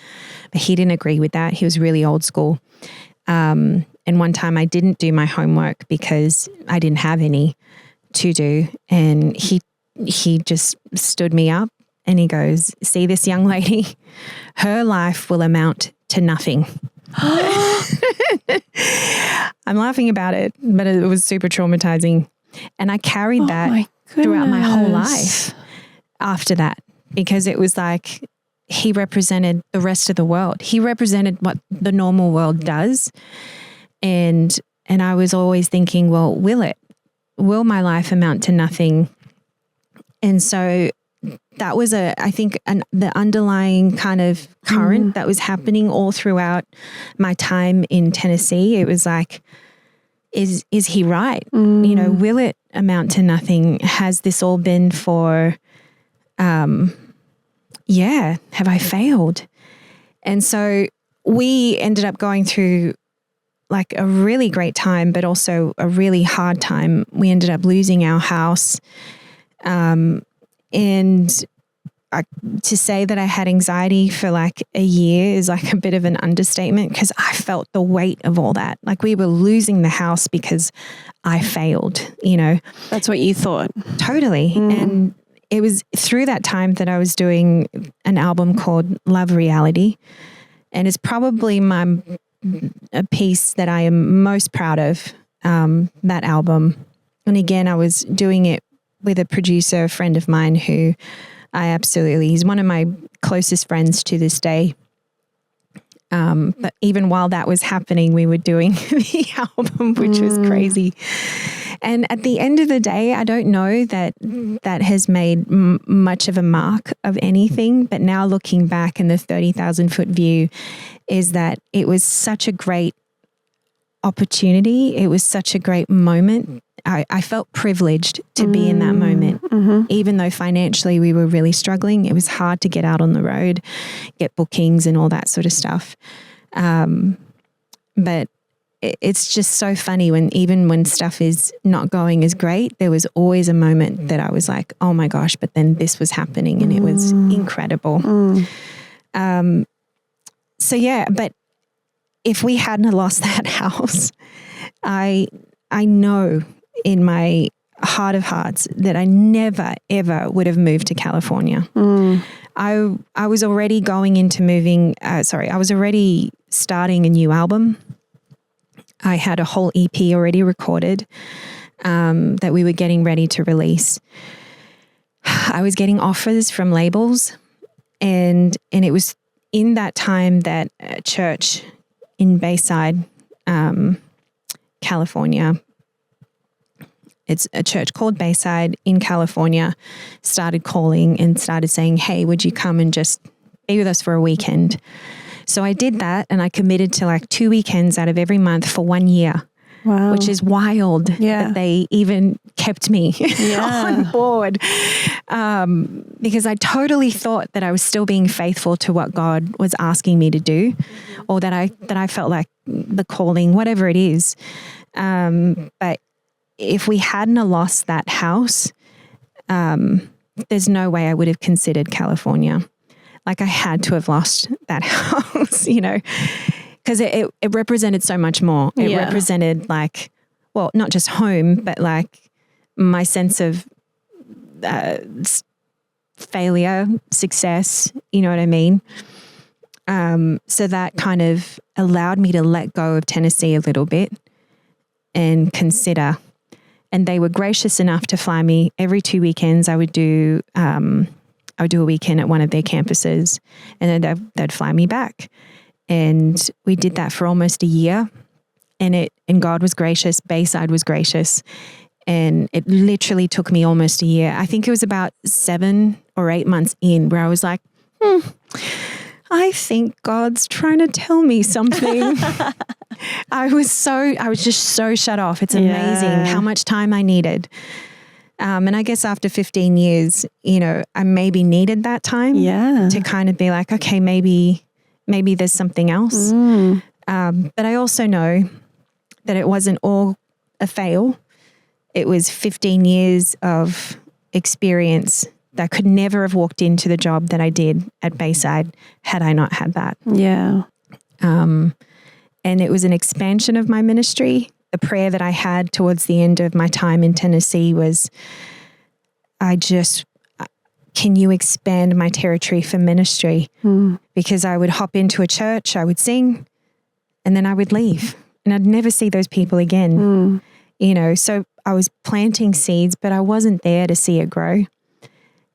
But he didn't agree with that. He was really old school. And one time I didn't do my homework because I didn't have any to do. And he just stood me up and he goes, "See this young lady? Her life will amount to nothing." I'm laughing about it, but it was super traumatizing. And I carried that throughout my whole life. after that, because it was like he represented the rest of the world. He represented what the normal world does. And I was always thinking, well, will my life amount to nothing? And so that was I think the underlying kind of current that was happening all throughout my time in Tennessee. It was like, is he right? Will it amount to nothing? Has this all been for, have I failed? And so we ended up going through like a really great time, but also a really hard time. We ended up losing our house. And to say that I had anxiety for like a year is like a bit of an understatement, because I felt the weight of all that. Like we were losing the house because I failed, That's what you thought. Totally. And it was through that time that I was doing an album called Love Reality. And it's probably a piece that I am most proud of, that album. And again, I was doing it with a producer, a friend of mine who he's one of my closest friends to this day. But even while that was happening, we were doing the album, which was crazy. And at the end of the day, I don't know that has made much of a mark of anything. But now looking back in the 30,000-foot view is that it was such a great opportunity. It was such a great moment. I felt privileged to be in that moment, even though financially we were really struggling. It was hard to get out on the road, get bookings and all that sort of stuff. But it's just so funny even when stuff is not going as great, there was always a moment that I was like, oh my gosh, but then this was happening and it was incredible. But if we hadn't lost that house, I know in my heart of hearts that I never, ever would have moved to California. I was already going into I was already starting a new album. I had a whole EP already recorded that we were getting ready to release. I was getting offers from labels, and it was in that time that a church in Bayside, California, it's a church called Bayside in California, started calling and started saying, hey, would you come and just be with us for a weekend? So I did that, and I committed to like 2 weekends out of every month for 1 year. Wow. Which is wild that they even kept me on board. Because I totally thought that I was still being faithful to what God was asking me to do, or that I felt like the calling, whatever it is. But if we hadn't lost that house, there's no way I would have considered California. Like I had to have lost that house, because it represented so much more. It represented like, well, not just home, but like my sense of failure, success, you know what I mean? So that kind of allowed me to let go of Tennessee a little bit and consider. And they were gracious enough to fly me every 2 weekends. I would do a weekend at one of their campuses, and then they'd fly me back. And we did that for almost a year, and God was gracious. Bayside was gracious. And it literally took me almost a year. I think it was about 7 or 8 months in where I was like, I think God's trying to tell me something. I was just so shut off. It's amazing how much time I needed. And I guess after 15 years, I maybe needed that time to kind of be like, okay, maybe there's something else. But I also know that it wasn't all a fail. It was 15 years of experience that could never have walked into the job that I did at Bayside had I not had that. Yeah. And it was an expansion of my ministry. The prayer that I had towards the end of my time in Tennessee was, can you expand my territory for ministry? Because I would hop into a church, I would sing, and then I would leave. And I'd never see those people again. So I was planting seeds, but I wasn't there to see it grow.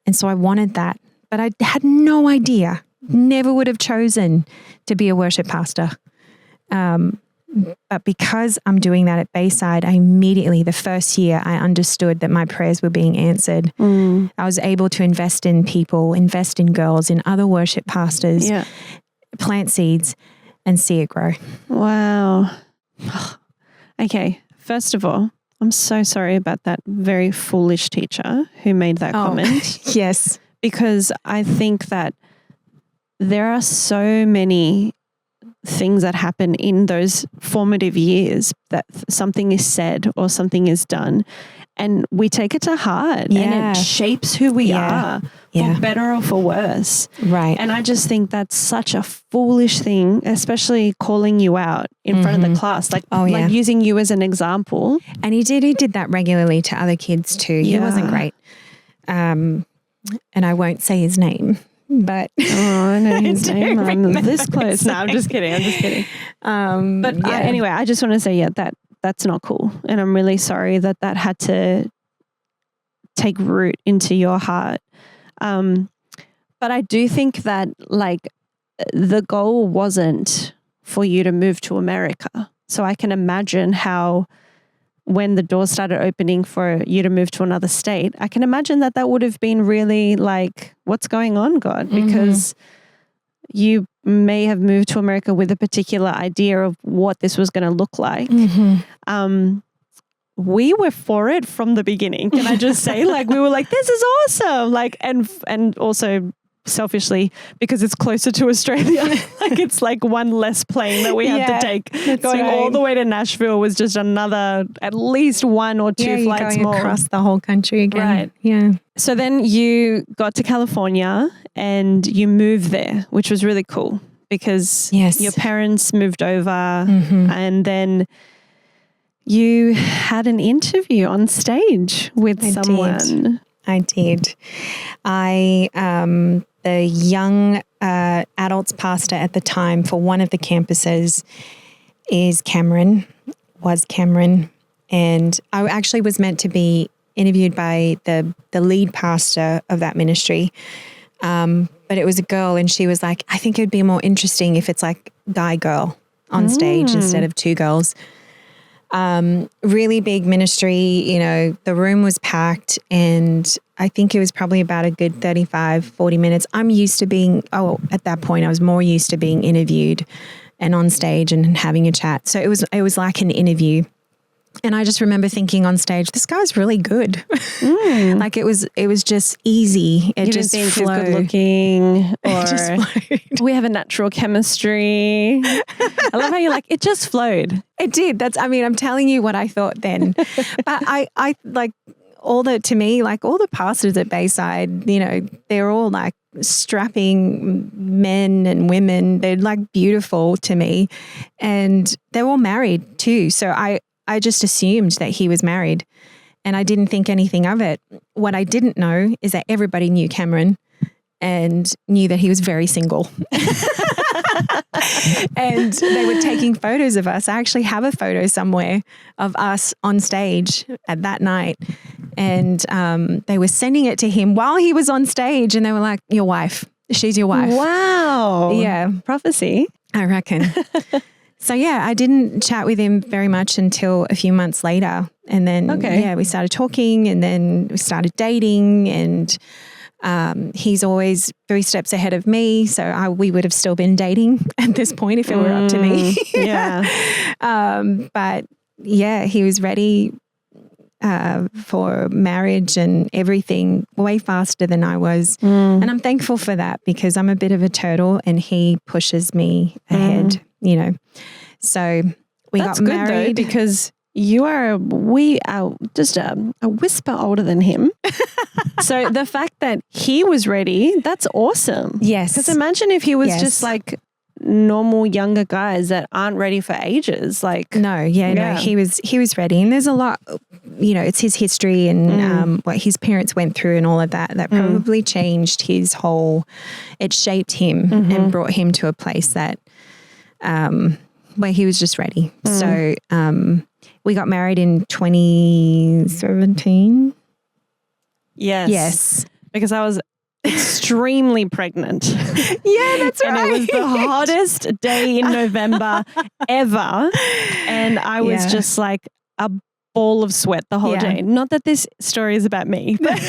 And so I wanted that, but I had no idea, never would have chosen to be a worship pastor. But because I'm doing that at Bayside, I immediately, the first year, I understood that my prayers were being answered. I was able to invest in people, invest in girls, in other worship pastors, plant seeds and see it grow. Wow. Okay. First of all, I'm so sorry about that very foolish teacher who made that comment. Yes. Because I think that there are so many things that happen in those formative years that something is said or something is done and we take it to heart and it shapes who we are for better or for worse. Right. And I just think that's such a foolish thing, especially calling you out in front of the class, like using you as an example. And he did that regularly to other kids too. He wasn't great. And I won't say his name. But I know his name. I'm this close. No, I'm just kidding. Anyway, I just want to say, that's not cool. And I'm really sorry that had to take root into your heart. But I do think that the goal wasn't for you to move to America. So I can imagine how when the doors started opening for you to move to another state, I can imagine that would have been really what's going on, God? Because you may have moved to America with a particular idea of what this was going to look like. We were for it from the beginning. Can I just say, we were like, this is awesome. And also selfishly, because it's closer to Australia, it's one less plane that we have to take. Going all the way to Nashville was just another, at least one or two flights going more. Across the whole country again. Right. Yeah. So then you got to California and you moved there, which was really cool because your parents moved over and then you had an interview on stage with someone. I did. The young adults pastor at the time for one of the campuses was Cameron. And I actually was meant to be interviewed by the lead pastor of that ministry. But it was a girl and she was like, I think it would be more interesting if it's guy girl on stage instead of two girls. Really big ministry, the room was packed and I think it was probably about a good 35, 40 minutes. I'm used to being, at that point I was more used to being interviewed and on stage and having a chat. So it was like an interview. And I just remember thinking on stage, this guy's really good. It was just easy. It just flowed. He's good looking or we have a natural chemistry. I love how you're it just flowed. It did. I'm telling you what I thought then. But I all the pastors at Bayside, they're all strapping men and women. They're beautiful to me and they're all married too. So I just assumed that he was married and I didn't think anything of it. What I didn't know is that everybody knew Cameron and knew that he was very single. And they were taking photos of us. I actually have a photo somewhere of us on stage at that night. And they were sending it to him while he was on stage and they were like, your wife. She's your wife. Wow. Yeah. Prophecy. I reckon. So I didn't chat with him very much until a few months later. And then, we started talking and then we started dating and he's always 3 steps ahead of me. So we would have still been dating at this point if it were up to me. But he was ready for marriage and everything way faster than I was. And I'm thankful for that because I'm a bit of a turtle and he pushes me ahead, So That's got married. good though, because we are just a whisper older than him. So the fact that he was ready, that's awesome. Yes. Because imagine if he was just normal younger guys that aren't ready for ages. No, he was ready. And there's a lot, it's his history and what his parents went through and all of that probably changed it shaped him and brought him to a place that where he was just ready. So we got married in 2017. Yes. because I was extremely pregnant. Yeah, that's And it was the hottest day in November ever. And I was just like a ball of sweat the whole day. Not that this story is about me, but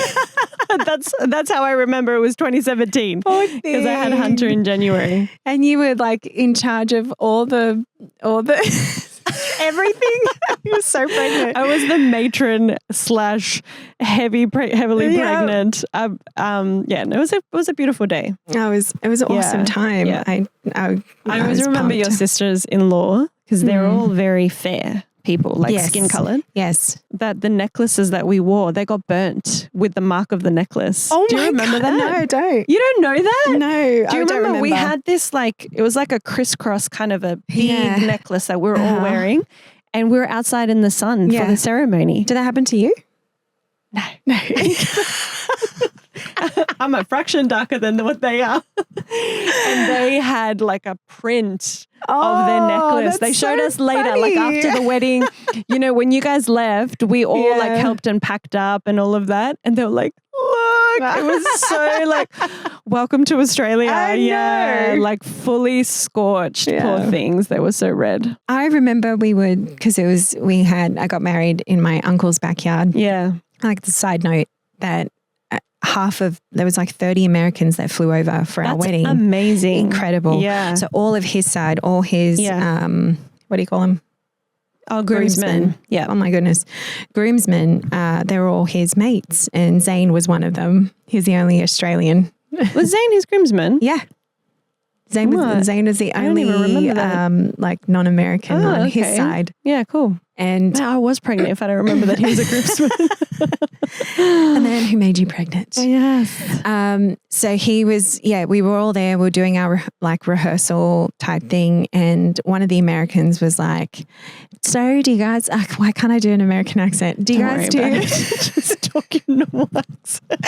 that's how I remember it was 2017 because I had Hunter in January. And you were like in charge of all the everything. You were so pregnant. I was the matron / heavily pregnant. It was a beautiful day. It was an awesome time. Yeah. I always remember your sisters-in-law because they're all very fair people, like skin colored. Yes. That the necklaces that we wore, they got burnt with the mark of the necklace. Oh, do you remember that? No, I don't. You don't know that? No, do you remember? We had this it was like a crisscross kind of a big necklace that we were all wearing, and we were outside in the sun for the ceremony. Did that happen to you? No. I'm a fraction darker than what they are. And they had like a print of their necklace. They showed us later, like after the wedding, when you guys left, we all like helped and packed up and all of that. And they were like, look, it was so like, welcome to Australia. Yeah. Like fully scorched, poor things. They were so red. I remember I got married in my uncle's backyard. Yeah. Like the side note that there was like 30 Americans that flew over for our wedding. Amazing. Incredible. Yeah. So all of his side, all his, what do you call them? Oh, groomsmen. Yeah. Oh my goodness. Groomsmen, they were all his mates and Zane was one of them. He's the only Australian. Was Zane his groomsman? Yeah. Zane was the only like non-American on his side. Yeah, cool. And I was pregnant if I don't remember that he was a groomsman. And then who made you pregnant? Oh, yes. So he was, we were all there. We were doing our rehearsal type thing. And one of the Americans was like, so do you guys, why can't I do an American accent? Do you guys just talking normal accent.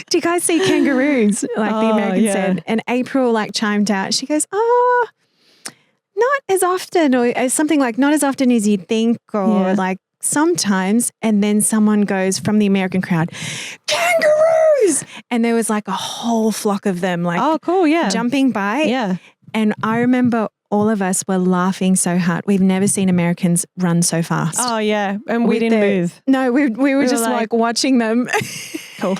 Do you guys see kangaroos? Like the American said. And April chimed out. She goes, not as often, or something like not as often as you'd think, or like sometimes. And then someone goes from the American crowd, kangaroos! And there was like a whole flock of them jumping by. Yeah. And I remember all of us were laughing so hard. We've never seen Americans run so fast. Oh, yeah. And we didn't move. No, we were just like watching them. Cool.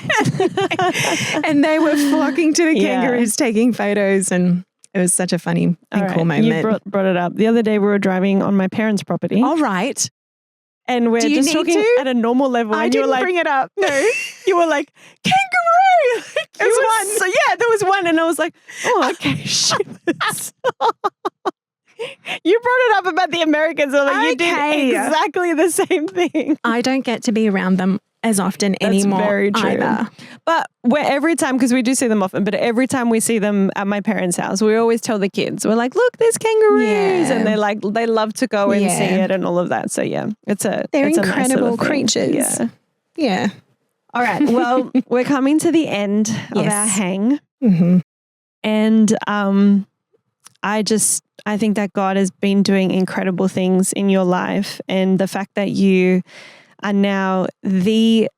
And they were flocking to the kangaroos, taking photos, and it was such a funny and cool moment. You brought it up. The other day we were driving on my parents' property. All right. And we're just talking at a normal level. I and didn't you were like, bring it up. No. You were like, kangaroo! There was one. So there was one. And I was like, oh, okay, shit. You brought it up about the Americans. You did exactly the same thing. I don't get to be around them as often anymore. That's very true. Either. But every time, because we do see them often, but every time we see them at my parents' house, we always tell the kids, we're like, look, there's kangaroos. And they're like, they love to go and see it and all of that. So they're incredible nice creatures. Yeah. All right. Well, we're coming to the end of our hang. Mm-hmm. And I think that God has been doing incredible things in your life. And the fact that you are now the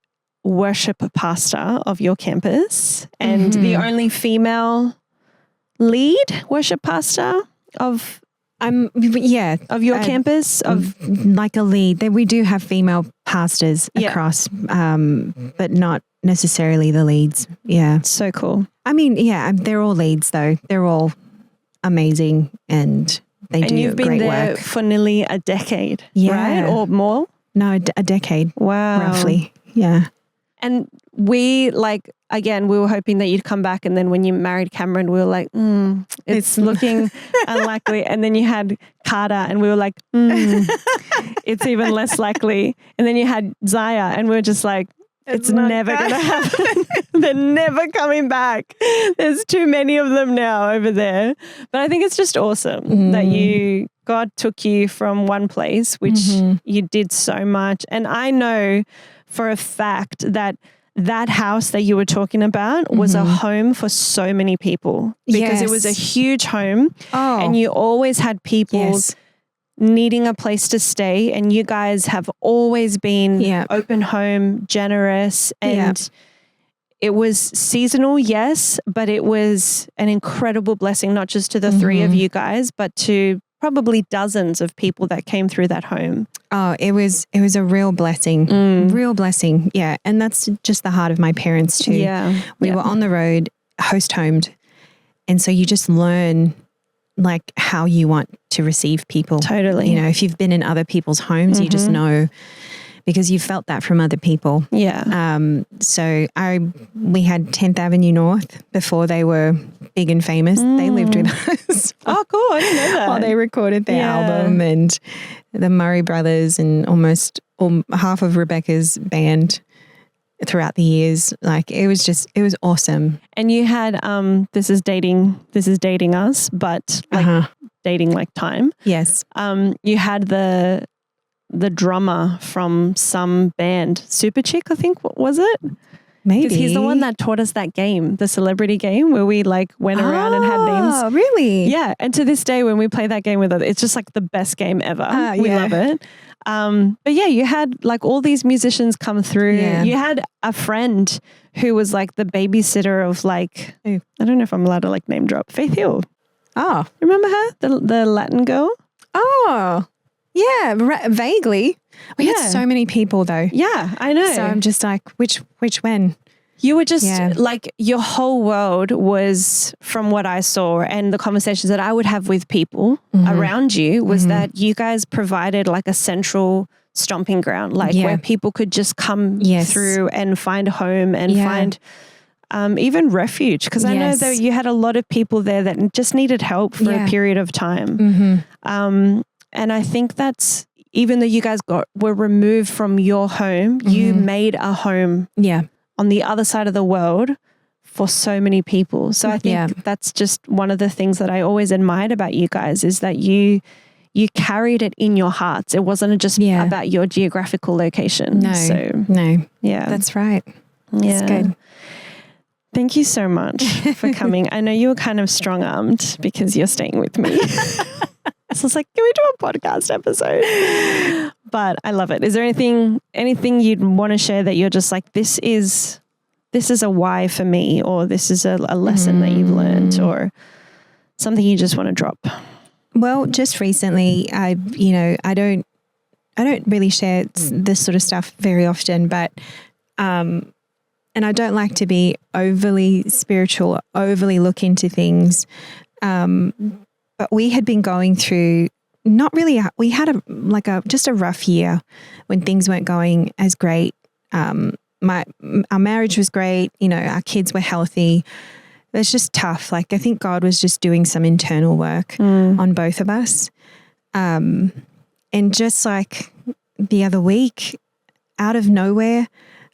worship pastor of your campus and the only female lead worship pastor of your campus, of like a lead. We do have female pastors across, but not necessarily the leads. Yeah. So cool. I mean, they're all leads though. They're all amazing and they do great work. And you've been there for nearly a decade, right? Or more? No, a decade. Wow. Roughly. Yeah. And we we were hoping that you'd come back. And then when you married Cameron, we were like, it's looking unlikely. And then you had Carter and we were like, it's even less likely. And then you had Zaya and we were just like, it's never going to happen. They're never coming back. There's too many of them now over there. But I think it's just awesome that God took you from one place, which you did so much. And I know for a fact that house that you were talking about was a home for so many people because it was a huge home and you always had people needing a place to stay, and you guys have always been open home, generous, and it was seasonal, yes, but it was an incredible blessing, not just to the three of you guys, but to probably dozens of people that came through that home. Oh, it was a real blessing, real blessing. Yeah. And that's just the heart of my parents too. Yeah. We were on the road, homed. And so you just learn like how you want to receive people. Totally. You know, if you've been in other people's homes, you just know, because you felt that from other people. Yeah. So we had 10th Avenue North before they were big and famous. They lived with us. Oh, cool. I didn't know that. While they recorded their album, and the Murray brothers and almost half of Rebecca's band throughout the years. Like it was awesome. And you had, this is dating us, but like dating like time. Yes. You had the drummer from some band, Super Chick, I think, what was it? Maybe. Because he's the one that taught us that game, the celebrity game, where we like went around and had names. Oh, really? Yeah. And to this day, when we play that game with others, it's just like the best game ever. We love it. But yeah, you had like all these musicians come through. Yeah. You had a friend who was like the babysitter of like, Who? I don't know if I'm allowed to like name drop, Faith Hill. Oh. Remember her? The Latin girl? Oh. Yeah, vaguely. We had so many people though. Yeah, I know. So I'm just like, which when? You were just like, your whole world was, from what I saw and the conversations that I would have with people around you, was that you guys provided like a central stomping ground, like where people could just come through and find home and find even refuge. Because I know that you had a lot of people there that just needed help for a period of time. And I think that's, even though you guys were removed from your home, you made a home on the other side of the world for so many people. So I think that's just one of the things that I always admired about you guys, is that you carried it in your hearts. It wasn't just about your geographical location. No. Yeah. That's right. Yeah. That's good. Thank you so much for coming. I know you were kind of strong-armed because you're staying with me. So I was like, can we do a podcast episode? But I love it. Is there anything you'd want to share that you're just like, this is a why for me, or this is a lesson that you've learned, or something you just want to drop? Well, just recently, I don't really share this sort of stuff very often, but and I don't like to be overly spiritual, overly look into things. But we had been going through we had just a rough year when things weren't going as great. Our marriage was great. You know, our kids were healthy. It was just tough. Like, I think God was just doing some internal work on both of us. And just like the other week, out of nowhere,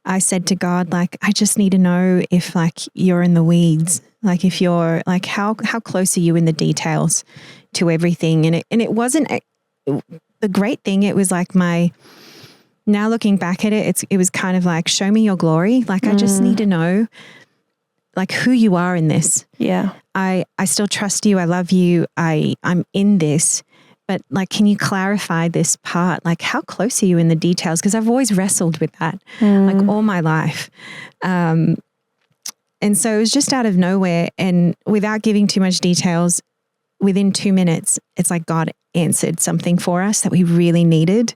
I said to God, like, I just need to know if like you're in the weeds. Like, if you're like, how close are you in the details to everything? And it wasn't the great thing. It was like now looking back at it, it was kind of like, show me your glory. Like, I just need to know like who you are in this. Yeah. I still trust you. I love you. I'm in this, but like, can you clarify this part? Like, how close are you in the details? Because I've always wrestled with that like all my life. And so it was just out of nowhere, and without giving too much details, within 2 minutes, it's like God answered something for us that we really needed.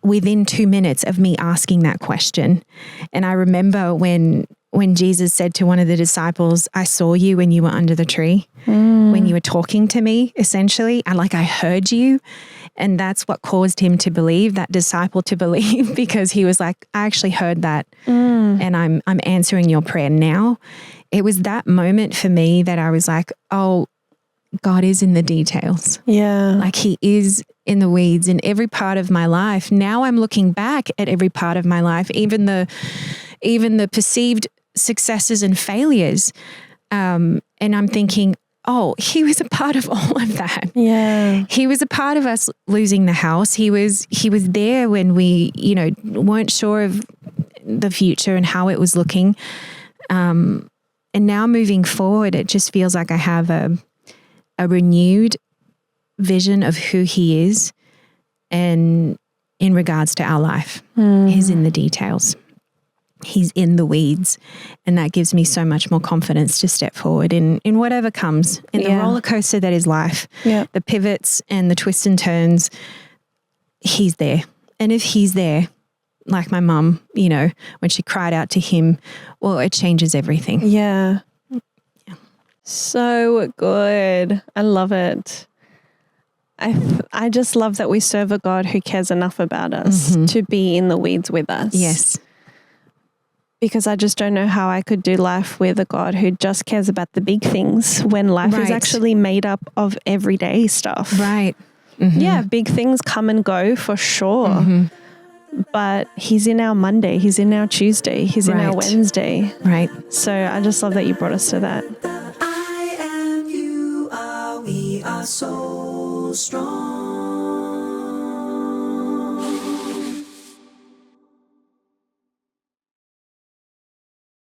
Within 2 minutes of me asking that question. And I remember when Jesus said to one of the disciples, I saw you when you were under the tree, when you were talking to me, essentially, and like I heard you. And that's what caused him to believe, that disciple to believe, because he was like, I actually heard that and I'm answering your prayer now. It was that moment for me that I was like, oh, God is in the details. Yeah. Like, he is in the weeds in every part of my life. Now I'm looking back at every part of my life, even the perceived successes and failures. And I'm thinking, oh, he was a part of all of that. Yeah. He was a part of us losing the house. He was there when we, weren't sure of the future and how it was looking. And now moving forward, it just feels like I have a renewed vision of who he is, and in regards to our life, is in the details. He's in the weeds, and that gives me so much more confidence to step forward in whatever comes in the roller coaster that is life. Yeah. The pivots and the twists and turns, he's there. And if he's there, like my mum, you know, when she cried out to him, well, it changes everything. Yeah. So good. I love it. I just love that we serve a God who cares enough about us to be in the weeds with us. Yes. Because I just don't know how I could do life with a God who just cares about the big things when life is actually made up of everyday stuff. Right. Yeah, big things come and go for sure. But he's in our Monday, he's in our Tuesday, he's in our Wednesday. Right. So I just love that you brought us to that. I am, you are, we are so strong.